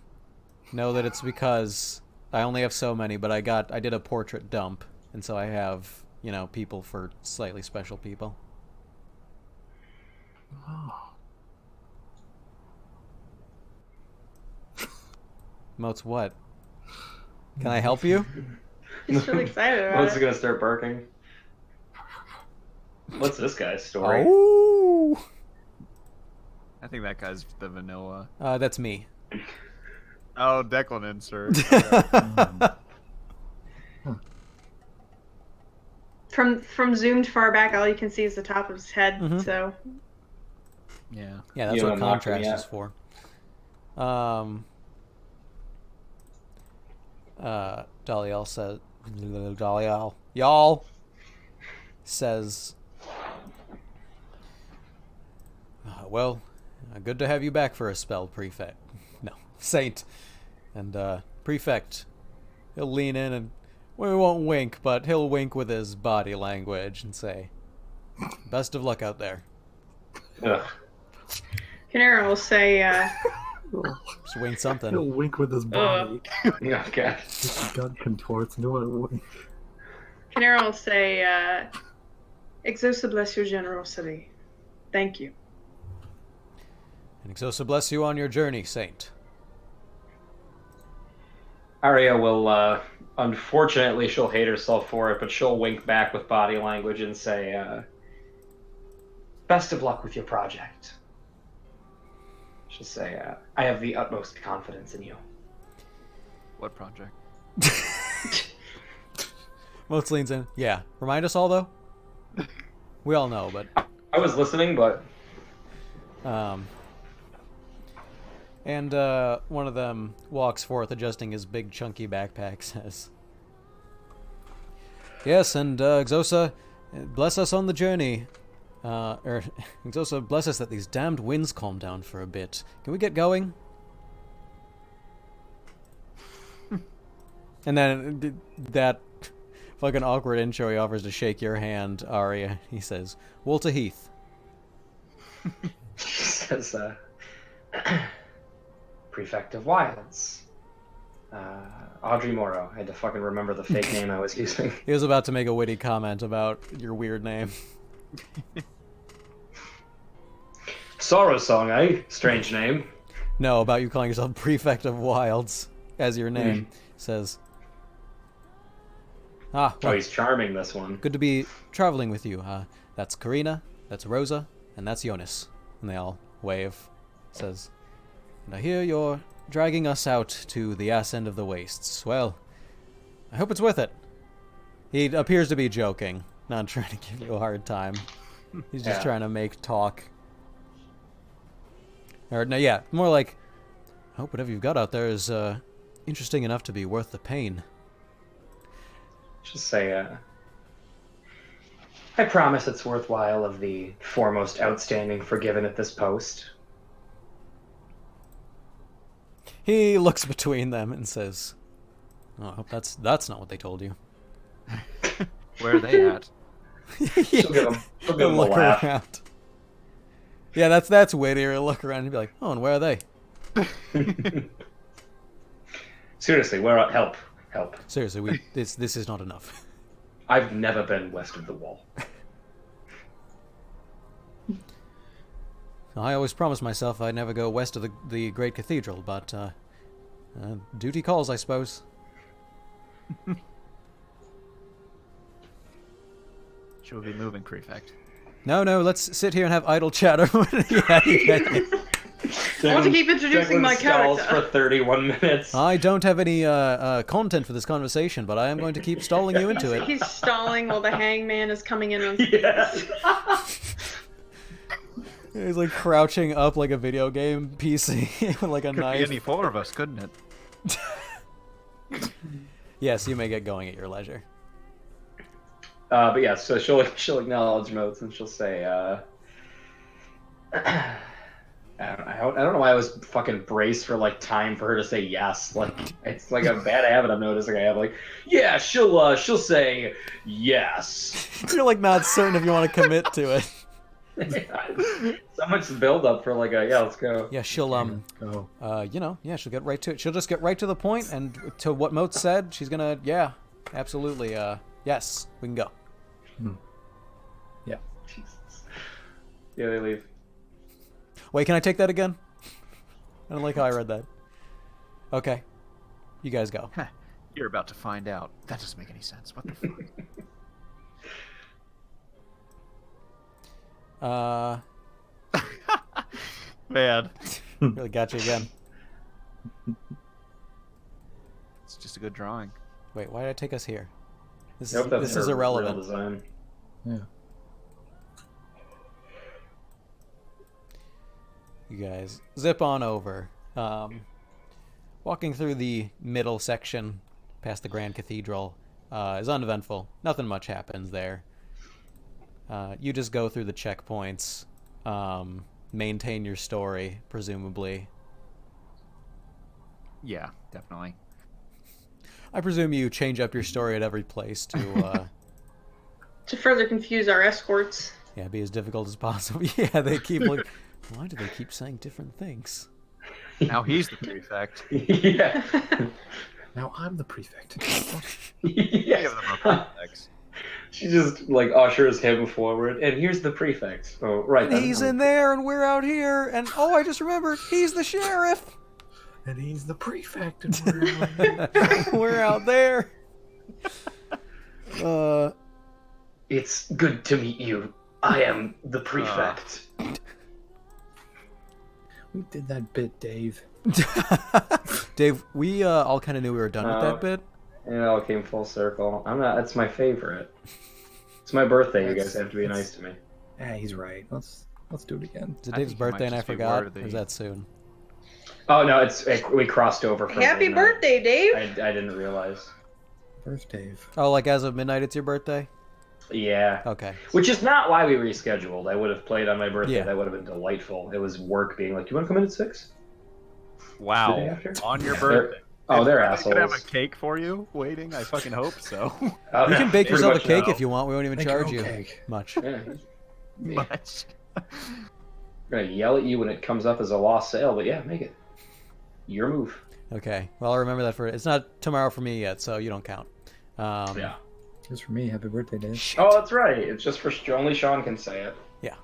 know that it's because I only have so many, but I did a portrait dump, and so I have, people for slightly special people. Oh. Moats, what? Can I help you? He's really excited about Moats is it. gonna start barking. What's this guy's story? Oh, I think that guy's the vanilla. that's me. Oh, Declan insert. From zoomed far back, all you can see is the top of his head. Mhm. So Yeah. Yeah, that's You what haven't mocked me contrast yet. is for. Daliel says, y'all says, well, good to have you back for a spell, Prefect. No, Saint. And, Prefect, he'll lean in and, we won't wink, but he'll wink with his body language and say, best of luck out there. Ugh. Canara will say, Just wink something. He'll wink with his body. Okay. His gut contorts into a wink. Canara will say, Exosa bless your generosity. Thank you. And Exosa bless you on your journey, Saint. Arya will, unfortunately, she'll hate herself for it, but she'll wink back with body language and say, best of luck with your project. She'll say, I have the utmost confidence in you. What project? Moats leans in. Yeah. Remind us all, though? We all know, but... I was listening, but... And one of them walks forth, adjusting his big, chunky backpack, says... Yes, and Exosa, bless us on the journey. Exosa, bless us that these damned winds calm down for a bit. Can we get going? And then that fucking awkward intro he offers to shake your hand, Arya. He says, Walter Heath. She says, Prefect of Wilds. Audrey Morrow. I had to fucking remember the fake name I was using. He was about to make a witty comment about your weird name. Sorrow Song, eh? Strange name. No, about you calling yourself Prefect of Wilds as your name. Says, Oh, well, he's charming, this one. good to be traveling with you. That's Karina, that's Rosa, and that's Jonas. And they all wave. Says, and I hear you're dragging us out to the ass end of the wastes. Well, I hope it's worth it. He appears to be joking, not trying to give you a hard time. He's just Yeah. trying to make talk. Or, no, yeah, more like, I hope whatever you've got out there is interesting enough to be worth the pain. Just say, I promise it's worthwhile of the foremost outstanding forgiven at this post. He looks between them and says, oh, I hope that's not what they told you. Where are they at? She'll give him a Look laugh. around. Yeah, that's wittier. He'll look around and be like, oh, and where are they? Seriously, help. Seriously, this is not enough. I've never been west of the wall. I always promised myself I'd never go west of the great cathedral, but duty calls, I suppose. Should we be moving, Prefect? No, let's sit here and have idle chatter. Yeah, I want to keep introducing Declan my stalls character. for 31 minutes. I don't have any content for this conversation, but I am going to keep stalling you into it. He's stalling while the hangman is coming in on Yeah. He's like crouching up like a video game PC with like a Could be knife. any four of us, couldn't it? Yes, you may get going at your leisure. But yeah, so she'll acknowledge Moats and she'll say, I don't know why I was fucking braced for like time for her to say yes. Like it's like a bad habit I'm noticing I have. Like, yeah, she'll say yes. You're like not certain if you want to commit to it. So much build up for like a let's go. Yeah, she'll Go. she'll get right to it. She'll just get right to the point, and to what Moat said, she's gonna, absolutely, yes, we can go. Yeah. Jesus. Yeah, they leave. Wait, can I take that again? I don't like how I read that. Okay, you guys go. You're about to find out. That doesn't make any sense. What the fuck? Man, Really got you again. it's just a good drawing. Wait, why did I take us here? This I hope that's this is her real irrelevant. design. Yeah. You guys zip on over. Walking through the middle section past the Grand Cathedral is uneventful. Nothing much happens there. You just go through the checkpoints, maintain your story, presumably. Yeah, definitely. I presume you change up your story at every place to To further confuse our escorts. be as difficult as possible. Yeah, they keep like, why do they keep saying different things? Now he's the prefect. Yeah. Now I'm the prefect. Yes. Give them a prefect. She just like ushers him forward, and here's the prefect. Oh, right. then. He's in there and we're out here, and I just remembered, he's the sheriff. And he's the prefect. And we're We're out there. It's good to meet you. I am the prefect. we did that bit, Dave. Dave, we all kind of knew we were done with that bit. It all came full circle. I'm not. It's my favorite. It's my birthday. You guys have to be nice to me. Yeah, he's right. Let's do it again. Is it I Dave's think you might birthday and I just be forgot? worthy. Or is that soon? Oh no, we crossed over. From Happy midnight. birthday, Dave! I didn't realize. First, Dave. Oh, like as of midnight, it's your birthday? Yeah. Okay. Which is not why we rescheduled. I would have played on my birthday. Yeah. That would have been delightful. It was work being like, "Do you want to come in at 6?" The day Wow. after? On your birthday. They're Are they gonna have a assholes. cake for you waiting? I fucking hope so. Oh, You can bake pretty yourself a much cake no. if you want. We won't even Make your charge own you cake. much. Yeah. Much. I'm gonna yell at you when it comes up as a lost sale, but yeah, make it. Your move. Okay. Well, I'll remember that for... It's not tomorrow for me yet, so you don't count. Yeah. Just for me. Happy birthday, Dave. Shit. Oh, that's right. It's just for only Sean can say it, Yeah.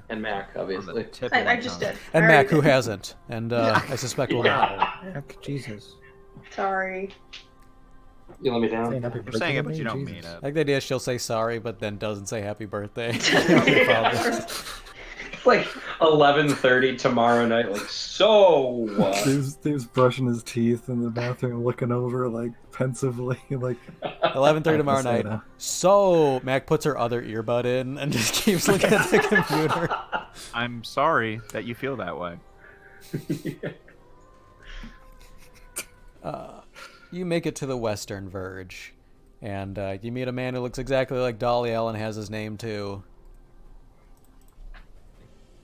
and Mac, obviously. I just did. And I Mac, already who did. hasn't. And I suspect will not. Heck, Jesus. Sorry. You let me down. Saying happy You're birthday saying it, to but me? you don't Jesus. mean I it. like the idea she'll say sorry, but then doesn't say happy birthday. It's like 11:30 tomorrow night. Like, so Dave's brushing his teeth in the bathroom, looking over like pensively, like 11:30 tomorrow I can say night. that. So Mac puts her other earbud in and just keeps looking at the computer. I'm sorry that you feel that way. You make it to the Western Verge, and you meet a man who looks exactly like Daliel and has his name too.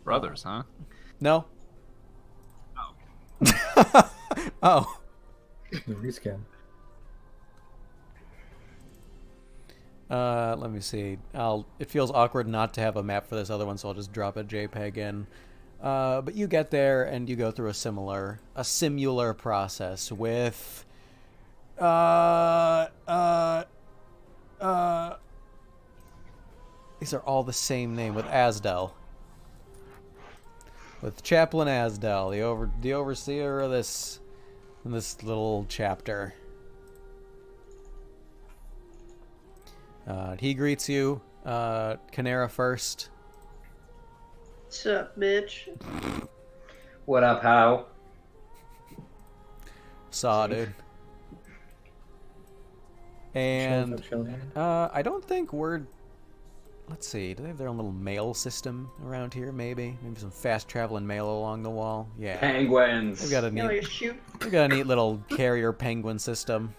Brothers, huh? No. Oh. Oh. The reskin. Let me see. It feels awkward not to have a map for this other one, so I'll just drop a JPEG in. But you get there and you go through a similar process with these are all the same name with Asdel. With Chaplain Asdel, the overseer of this little chapter. He greets you, Canera first. What's up, bitch? what up, how? Saw, dude. And I don't think we're... Let's see, do they have their own little mail system around here, maybe? Maybe some fast-traveling mail along the wall? Yeah. Penguins. They've got a You know, neat, you shoot. they've got a neat little carrier penguin system.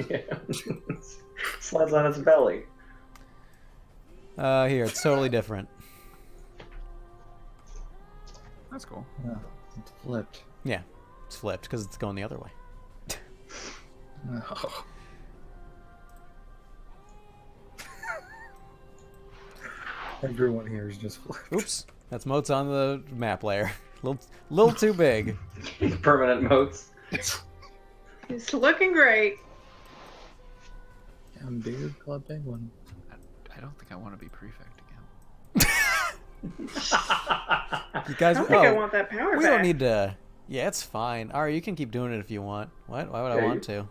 Yeah. Slides on its belly. Here, it's totally different. That's cool. Oh, it's flipped. Yeah, it's flipped because it's going the other way. Oh. Everyone here is just flipped. Oops, that's moats on the map layer. Little too big. Permanent moats. It's looking great. I'm bigger club penguin. I don't think I want to be prefect again. You guys, I don't think I want that power we back. don't need to. Yeah, it's fine. Ari, you can keep doing it if you want. What? Why would I Yeah, want to?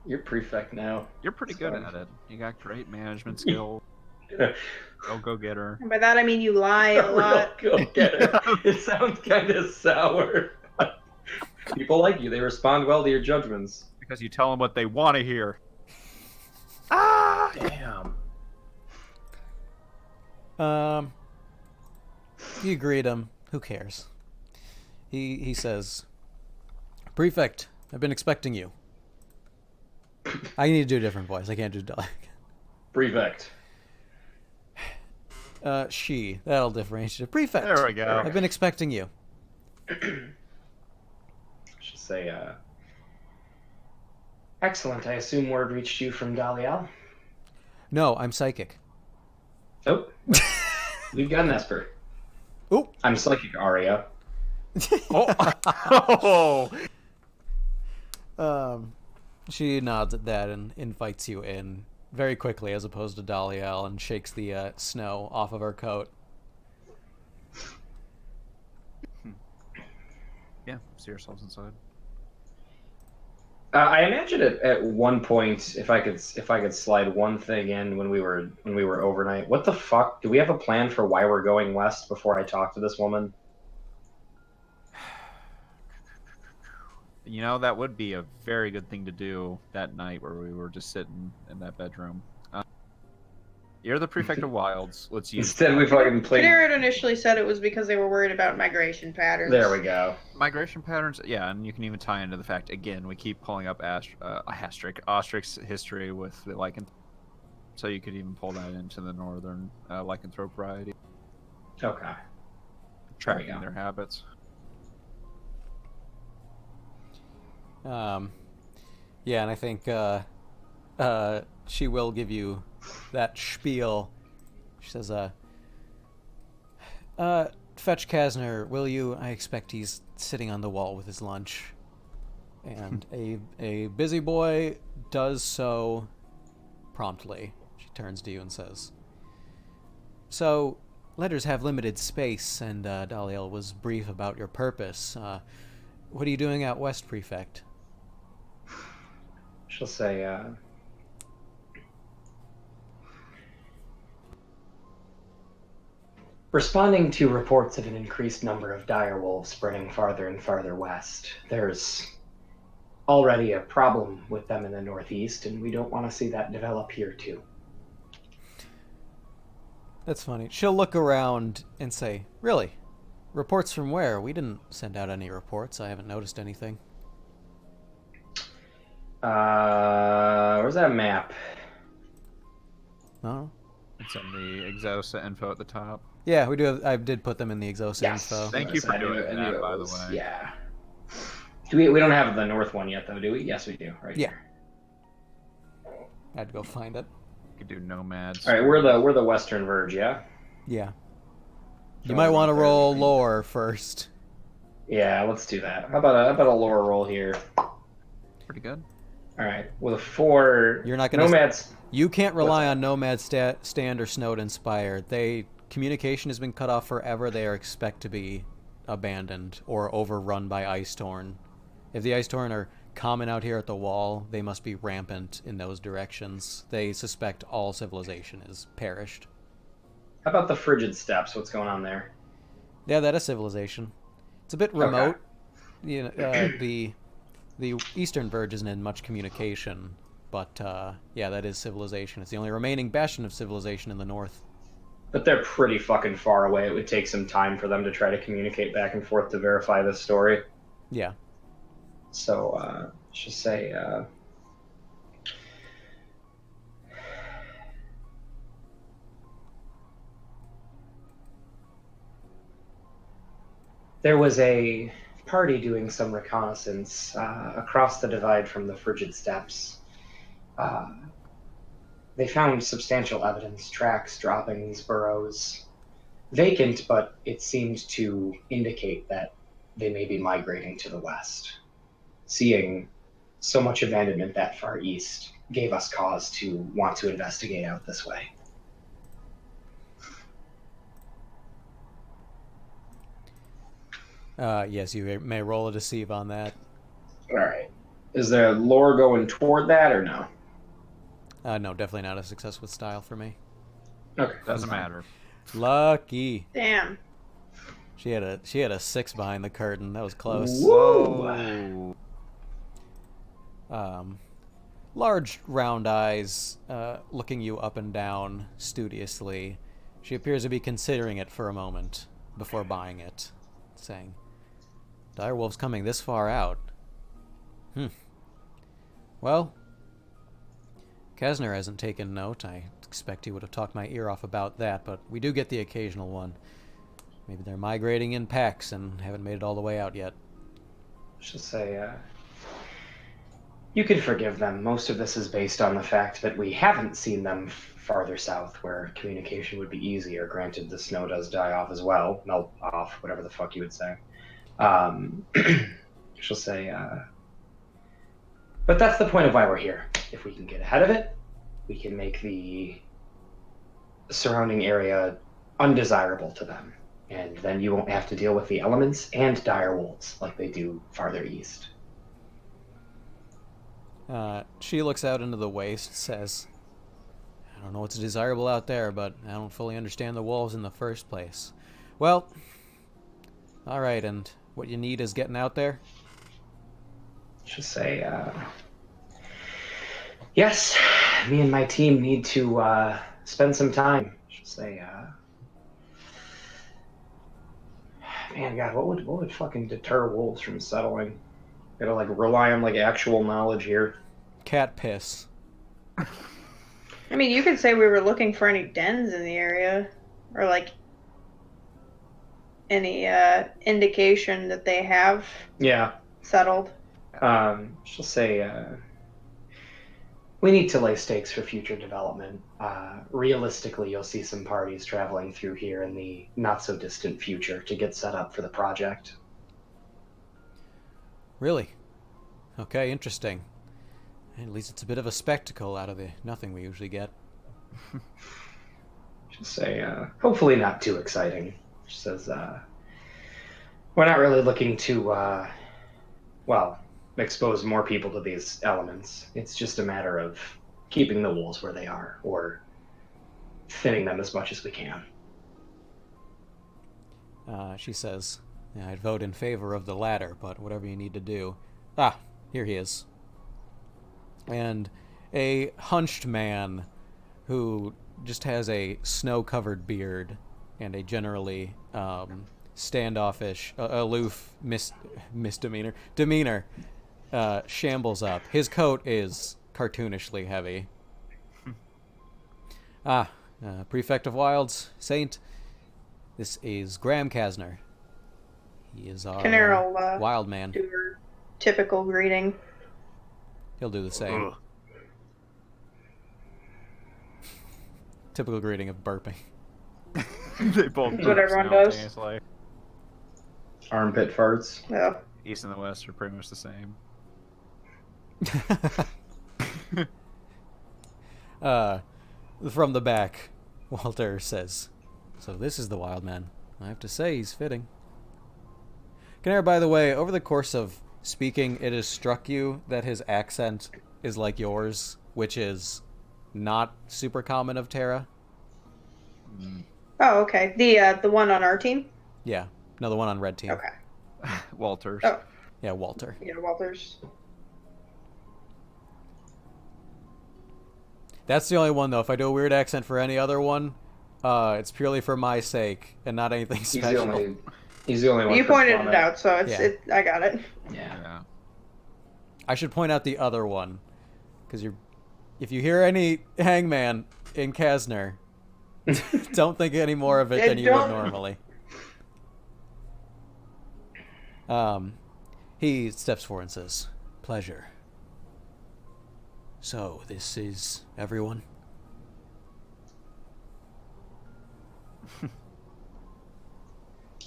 You're prefect now. You're pretty good Fine. at it. You got great management skill. Go getter. And by that I mean you lie a lot. Go get it. It sounds kind of sour. People like you. They respond well to your judgments. Because you tell them what they want to hear. Damn. You greet him. Who cares? He says, "Prefect, I've been expecting you." I need to do a different voice. I can't do Dalek. Prefect. She. That'll differentiate. Prefect. There we go. I've been expecting you. Should say, excellent. I assume word reached you from Daliel? No, I'm psychic. Oh. We've got an Esper. Oop. I'm psychic, Arya. Oh. She nods at that and invites you in very quickly, as opposed to Daliel, and shakes the snow off of her coat. Yeah, see yourselves inside. I imagine at one point, if I could slide one thing in when we were overnight. What the fuck? Do we have a plan for why we're going west before I talk to this woman? You know, that would be a very good thing to do that night where we were just sitting in that bedroom. You're the prefect of wilds. Let's use Instead, we fucking played. Canary had initially said it was because they were worried about migration patterns. There we go. migration patterns. Yeah, and you can even tie into the fact, again, we keep pulling up Ostrix's history with the lycanthrope. So you could even pull that into the northern lycanthrope variety, Okay. tracking their habits. Yeah, and I think she will give you that spiel. She says, fetch Kasner, will you? I expect he's sitting on the wall with his lunch. And a busy boy does so promptly. She turns to you and says, so, letters have limited space, and Daliel was brief about your purpose. What are you doing out west, Prefect? She'll say, responding to reports of an increased number of direwolves spreading farther and farther west. There's already a problem with them in the northeast, and we don't want to see that develop here too. That's funny. She'll look around and say, really? Reports from where? We didn't send out any reports. I haven't noticed anything. Where's that map? No? It's in the Exosa info at the top. Yeah, we do have, I did put them in the Exosa info. Thank you for I knew doing it- I that, knew it by the was- way. Yeah. We don't have the north one yet, though, do we? Yes, we do. Right Yeah. here. I had to go find it. You could do nomads. All right, we're the western verge, yeah. Yeah. You So might I'm want to right there. roll lore first. Yeah, let's do that. How about a lower roll here? Pretty good. All right, with a 4. You're not gonna- nomads. You can't What's rely that? on Nomad Stand or Snowed Inspire. Communication has been cut off forever. They are expect to be abandoned or overrun by Ice Torn. If the Ice Torn are common out here at the wall, they must be rampant in those directions. They suspect all civilization is perished. How about the frigid steppes? What's going on there? Yeah, that is civilization. It's a bit remote. You know, the Eastern Verge isn't in much communication, but yeah, that is civilization. It's the only remaining bastion of civilization in the north. But they're pretty fucking far away. It would take some time for them to try to communicate back and forth to verify this story. Yeah. So, just say, there was a party doing some reconnaissance across the divide from the frigid steppes. They found substantial evidence, tracks, droppings, burrows. vacant, but it seemed to indicate that they may be migrating to the west. Seeing so much abandonment that far east gave us cause to want to investigate out this way. Yes, you may roll a deceive on that. All right. Is there lore going toward that or no? No, definitely not a success with style for me. Okay. Doesn't matter. Lucky. Damn. She had a 6 behind the curtain. That was close. Whoa. Large round eyes, looking you up and down studiously. She appears to be considering it for a moment before buying it, saying, "Direwolf's coming this far out. Well, Kasner hasn't taken note. I expect he would have talked my ear off about that, but we do get the occasional one. Maybe they're migrating in packs and haven't made it all the way out yet." She'll say, you can forgive them. Most of this is based on the fact that we haven't seen them farther south where communication would be easier. Granted, the snow does die off as well. Melt off, whatever the fuck you would say. She'll say, but that's the point of why we're here. If we can get ahead of it, we can make the surrounding area undesirable to them. And then you won't have to deal with the elements and dire wolves like they do farther east. She looks out into the waste, says, "I don't know what's desirable out there, but I don't fully understand the wolves in the first place. Well, alright, and what you need is getting out there?" She'll say, yes, me and my team need to spend some time. She'll say, man, God, what would fucking deter wolves from settling? Gotta like rely on like actual knowledge here. Cat piss. I mean, you could say we were looking for any dens in the area, or like any indication that they have Yeah. settled. She'll say, we need to lay stakes for future development. Realistically, you'll see some parties traveling through here in the not so distant future to get set up for the project. Really? Okay, interesting. At least it's a bit of a spectacle out of the nothing we usually get. She'll say, hopefully not too exciting. She says, we're not really looking to, expose more people to these elements. It's just a matter of keeping the wolves where they are, or thinning them as much as we can. She says, "Yeah, I'd vote in favor of the latter, but whatever you need to do." Ah, here he is. And a hunched man who just has a snow-covered beard and a generally standoffish, aloof demeanor shambles up. His coat is cartoonishly heavy. Prefect of Wilds, Saint. This is Graham Kasner. He is our Canero, wild man. Do her typical greeting. He'll do the same. Ugh. Typical greeting of burping. They both That's what everyone does. simultaneously. Armpit farts. Yeah. East and the West are pretty much the same. From the back, Walter says, "So this is the wild man. I have to say, he's fitting." Canary, by the way, over the course of speaking, it has struck you that his accent is like yours, which is not super common of Terra? Oh, okay. The one on our team? Yeah. No, the one on red team. Okay. Walters. Oh. Yeah, Walter. Yeah, Walters. That's the only one, though. If I do a weird accent for any other one, it's purely for my sake and not anything special. He's the only one. You for pointed fun. it out, so I got it. Yeah. I should point out the other one, because if you hear any hangman in Kasner, don't think any more of it than you would normally. He steps forward and says, "Pleasure. So, this is everyone?"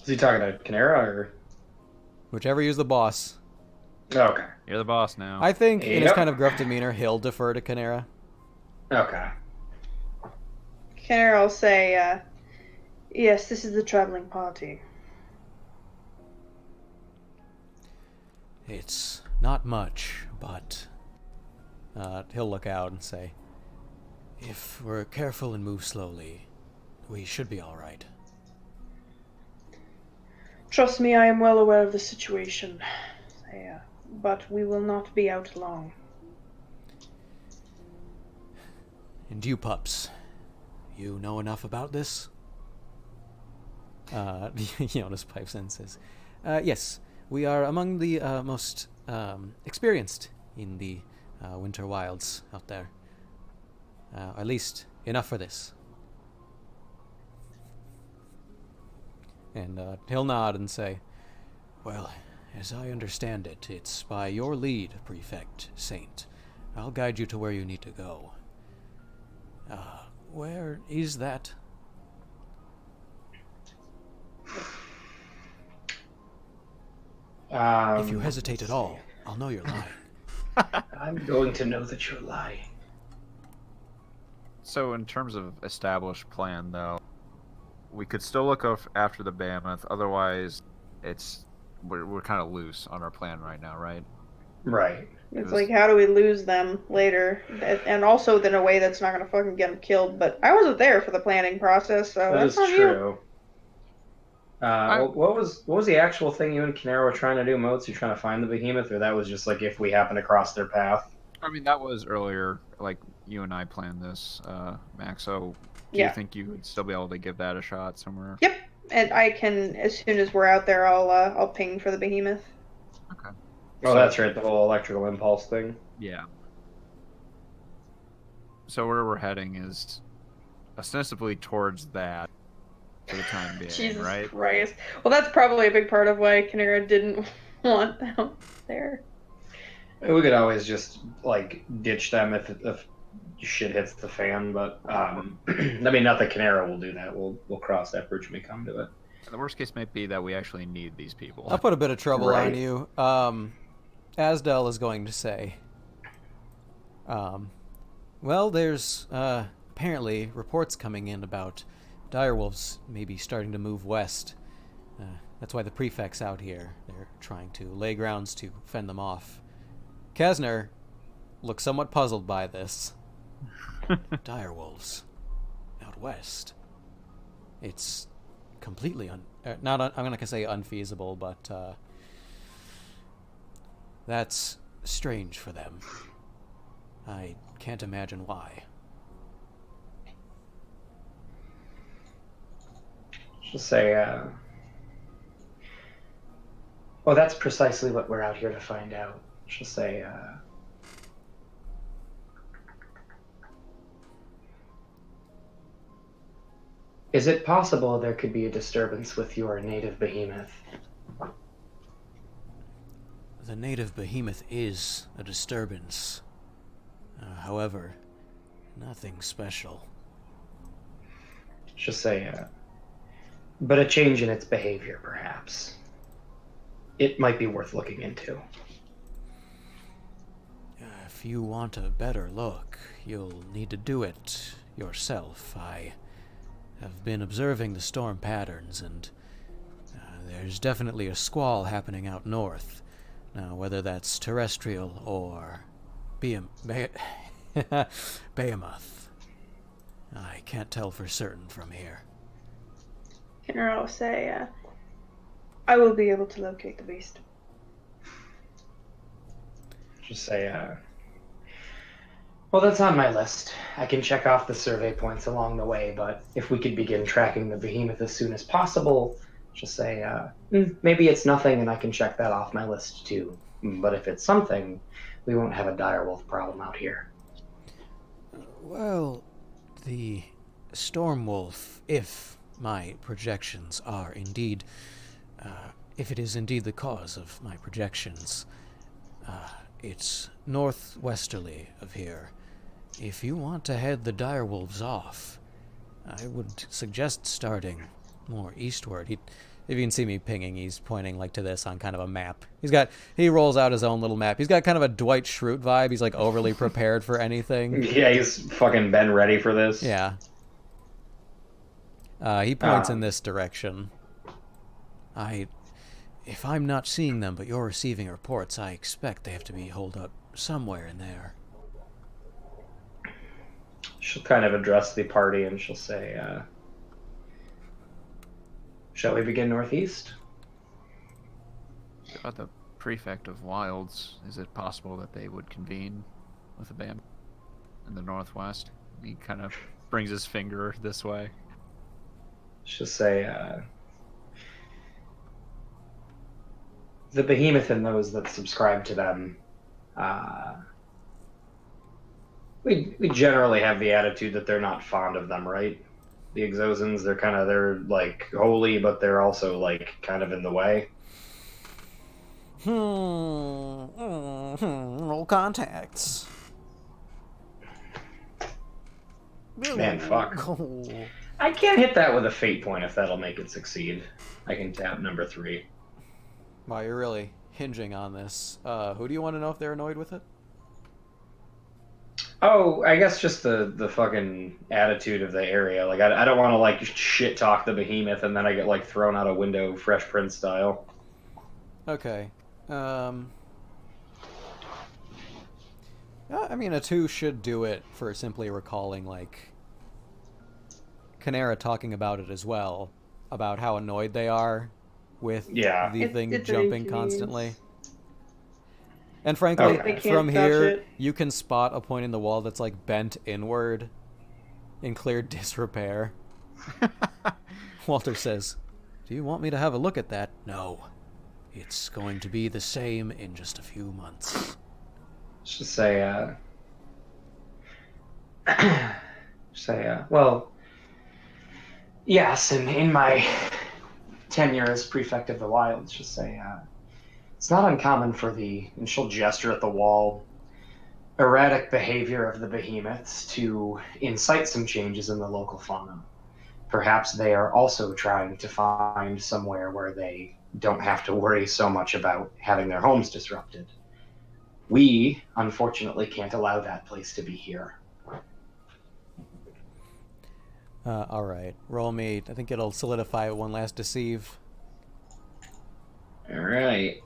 Is he talking to Canera or? Whichever you's the boss. Okay. You're the boss now. I think in his Yep. kind of gruff demeanor, he'll defer to Canera. Okay. Canara will say, yes, this is the traveling party. It's not much, but he'll look out and say, if we're careful and move slowly, we should be all right. Trust me, I am well aware of the situation. But we will not be out long. And you pups, you know enough about this? Jonas pipes in and says, yes, we are among the most experienced in the winter wilds out there. At least enough for this. And he'll nod and say, well, as I understand it, it's by your lead, Prefect Saint. I'll guide you to where you need to go. Where is that? If you hesitate at all, I'll know you're lying. I'm going to know that you're lying. So in terms of established plan, though, we could still look after the Behemoth. Otherwise, we're kind of loose on our plan right now, right? Right. It's like, how do we lose them later? And also in a way that's not going to fucking get them killed. But I wasn't there for the planning process, so That that's is on you. true. What was the actual thing you and Canera were trying to do, Moats? You trying to find the Behemoth, or that was just like if we happen to cross their path? I mean, that was earlier. Like you and I planned this, Max. So do Yeah. you think you would still be able to give that a shot somewhere? Yep. And I can, as soon as we're out there, I'll ping for the Behemoth. Okay. Oh, that's right, the whole electrical impulse thing. Yeah. So where we're heading is ostensibly towards that for the time being, Jesus right? Christ. Well, that's probably a big part of why Canera didn't want them there. We could always just like ditch them if shit hits the fan, but I mean, not that Canera will do that. We'll cross that bridge when we come to it. The worst case might be that we actually need these people. I'll put a bit of trouble Right. on you. Asdel is going to say, well, there's apparently reports coming in about direwolves maybe starting to move west. That's why the prefect's out here. They're trying to lay grounds to fend them off. Kasner looks somewhat puzzled by this. Direwolves out west. It's completely I'm not going to say unfeasible, but that's strange for them. I can't imagine why. Just say, well, that's precisely what we're out here to find out. Just say, is it possible there could be a disturbance with your native behemoth? The native behemoth is a disturbance. However, nothing special. Just say, but a change in its behavior, perhaps. It might be worth looking into. If you want a better look, you'll need to do it yourself. I have been observing the storm patterns, and there's definitely a squall happening out north. Now, whether that's terrestrial or Behemoth, I can't tell for certain from here. Canera will say, I will be able to locate the beast. Just say, well, that's on my list. I can check off the survey points along the way, but if we could begin tracking the behemoth as soon as possible, just say, maybe it's nothing and I can check that off my list too. But if it's something, we won't have a direwolf problem out here. Well, the storm wolf, if my projections are indeed, if it is indeed the cause of my projections, it's northwesterly of here. If you want to head the direwolves off, I would suggest starting more eastward. If you can see me pinging, he's pointing like to this on kind of a map. He rolls out his own little map. He's got kind of a Dwight Schrute vibe. He's like overly prepared for anything. Yeah, he's fucking been ready for this. Yeah. He points in this direction. If I'm not seeing them, but you're receiving reports, I expect they have to be holed up somewhere in there. She'll kind of address the party and she'll say, shall we begin northeast? About the prefect of Wilds, is it possible that they would convene with a band in the northwest? He kind of brings his finger this way. She'll say, the behemoth and those that subscribe to them, we generally have the attitude that they're not fond of them, right? The Exosans, they're like holy, but they're also like kind of in the way. Roll contacts. Man, fuck. Oh. I can't hit that with a fate point if that'll make it succeed. I can tap number 3. Wow, you're really hinging on this. Who do you want to know if they're annoyed with it? Oh, I guess just the fucking attitude of the area. Like, I don't want to, like, shit talk the behemoth and then I get, like, thrown out a window Fresh Prince style. Okay. Yeah, I mean, a 2 should do it for simply recalling, like, Canera talking about it as well, about how annoyed they are with the thing it's jumping constantly. And frankly, Okay. from here, you can spot a point in the wall that's like bent inward in clear disrepair. Walter says, "Do you want me to have a look at that?" "No. It's going to be the same in just a few months." Let's just say, well, yes, and in my tenure as prefect of the Wilds, just say, it's not uncommon for and she'll gesture at the wall, erratic behavior of the behemoths to incite some changes in the local fauna. Perhaps they are also trying to find somewhere where they don't have to worry so much about having their homes disrupted. We, unfortunately, can't allow that place to be here. Alright, roll me. I think it'll solidify one last deceive. Alright.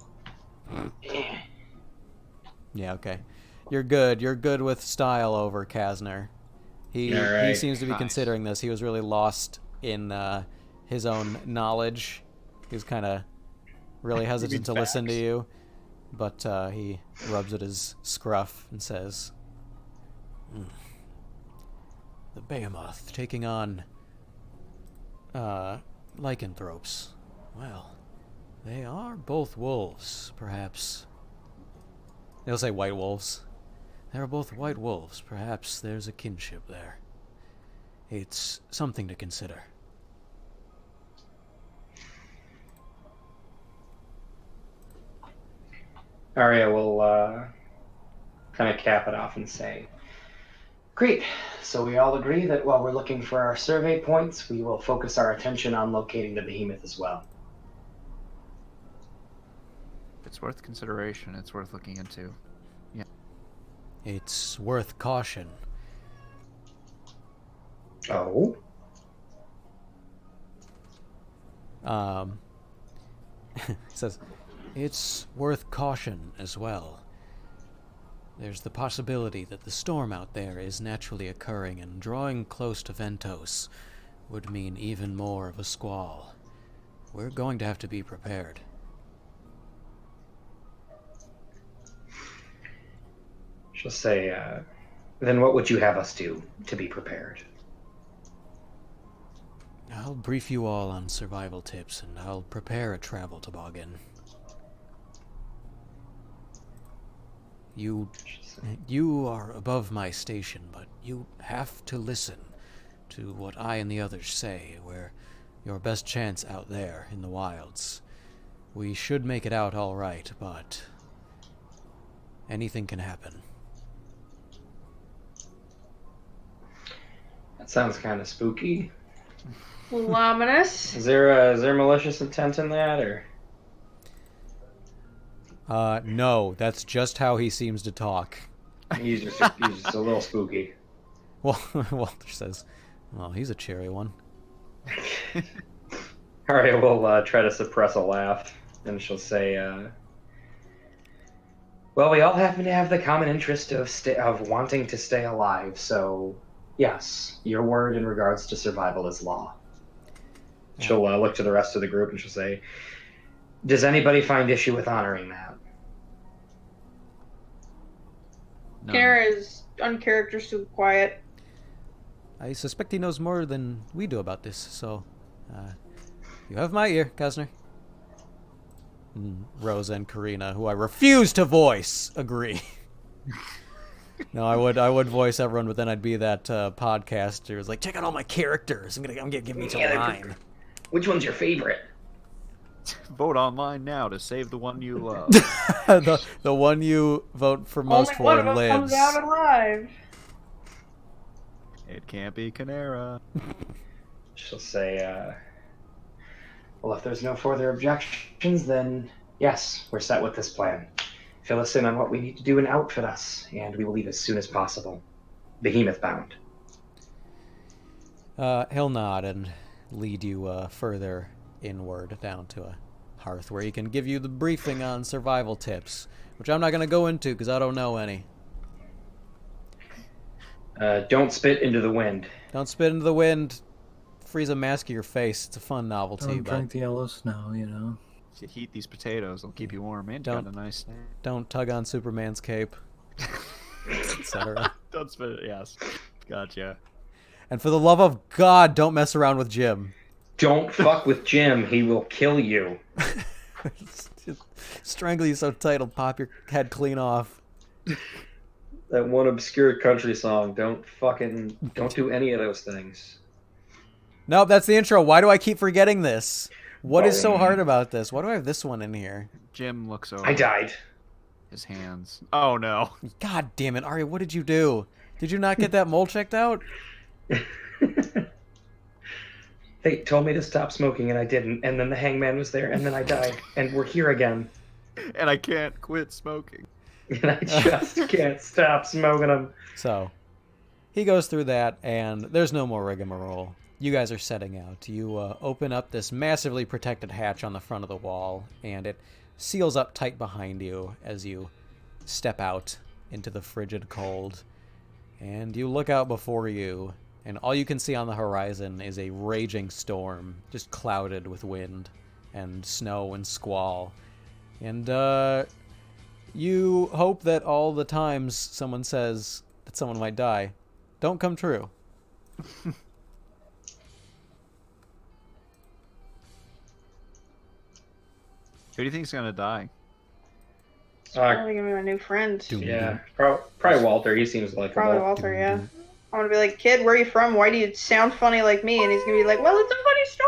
Yeah, okay. You're good. You're good with style over Kasner. He seems to be considering this. He was really lost in his own knowledge. He was kind of really hesitant to listen to you. But he rubs at his scruff and says, "The behemoth taking on lycanthropes. Well, they are both wolves, perhaps." He'll say white wolves. "They are both white wolves. Perhaps there's a kinship there. It's something to consider." Arya will kind of cap it off and say, "Great. So we all agree that while we're looking for our survey points, we will focus our attention on locating the behemoth as well." If it's worth consideration, it's worth looking into. Yeah. It's worth caution. Oh? He says, "It's worth caution as well. There's the possibility that the storm out there is naturally occurring, and drawing close to Ventos would mean even more of a squall. We're going to have to be prepared." She'll say, "Then what would you have us do to be prepared?" "I'll brief you all on survival tips, and I'll prepare a travel toboggan. You are above my station, but you have to listen to what I and the others say. We're your best chance out there in the wilds. We should make it out all right, but anything can happen." That sounds kind of spooky. Luminous. Is there malicious intent in that, or? No, that's just how he seems to talk. He's just a little spooky. Well, Walter says, "Well, he's a cherry one." All right, we'll try to suppress a laugh, and she'll say, "Well, we all happen to have the common interest of wanting to stay alive, so yes, your word in regards to survival is law." She'll look to the rest of the group and she'll say, "Does anybody find issue with honoring that?" None. Kara is uncharacteristically quiet. I suspect he knows more than we do about this, so you have my ear, Kazner. Rosa and Karina, who I refuse to voice, agree. No, I would voice everyone, but then I'd be that podcaster who's like, check out all my characters. I'm gonna give me each a line. Which one's your favorite? Vote online now to save the one you love. the one you vote for most Only for one of them lives. comes out alive. It can't be Canera. She'll say, well, if there's no further objections, then yes, we're set with this plan. Fill us in on what we need to do and outfit us, and we will leave as soon as possible. Behemoth bound. He'll nod and lead you further inward down to a hearth where he can give you the briefing on survival tips, which I'm not going to go into because I don't know any. Don't spit into the wind. Don't spit into the wind. Freeze a mask of your face. It's a fun novelty. Don't but drink the yellow snow, you know. You heat these potatoes, they'll keep you warm. And Don't- got a nice. don't tug on Superman's cape, etc. Don't spit it. Yes, gotcha. And for the love of God, don't mess around with Jim. Don't fuck with Jim. He will kill you. Strangle you so tight, it'll pop your head clean off. That one obscure country song. Don't do any of those things. Nope, that's the intro. Why do I keep forgetting this? What is so hard about this? Why do I have this one in here? Jim looks over. I died. His hands. Oh no. God damn it, Arya, what did you do? Did you not get that mole checked out? They told me to stop smoking and I didn't, and then the hangman was there, and then I died, and we're here again. And I can't quit smoking. And I just can't stop smoking them. So, he goes through that, and there's no more rigmarole. You guys are setting out. You open up this massively protected hatch on the front of the wall, and it seals up tight behind you as you step out into the frigid cold. And you look out before you, and all you can see on the horizon is a raging storm, just clouded with wind and snow and squall. And you hope that all the times someone says that someone might die don't come true. Who do you think's gonna die? Probably gonna be my new friend. Yeah, probably Walter. He seems like Probably Walter, yeah. I'm gonna be like, kid, where are you from? Why do you sound funny like me? And he's gonna be like, well, it's a funny story.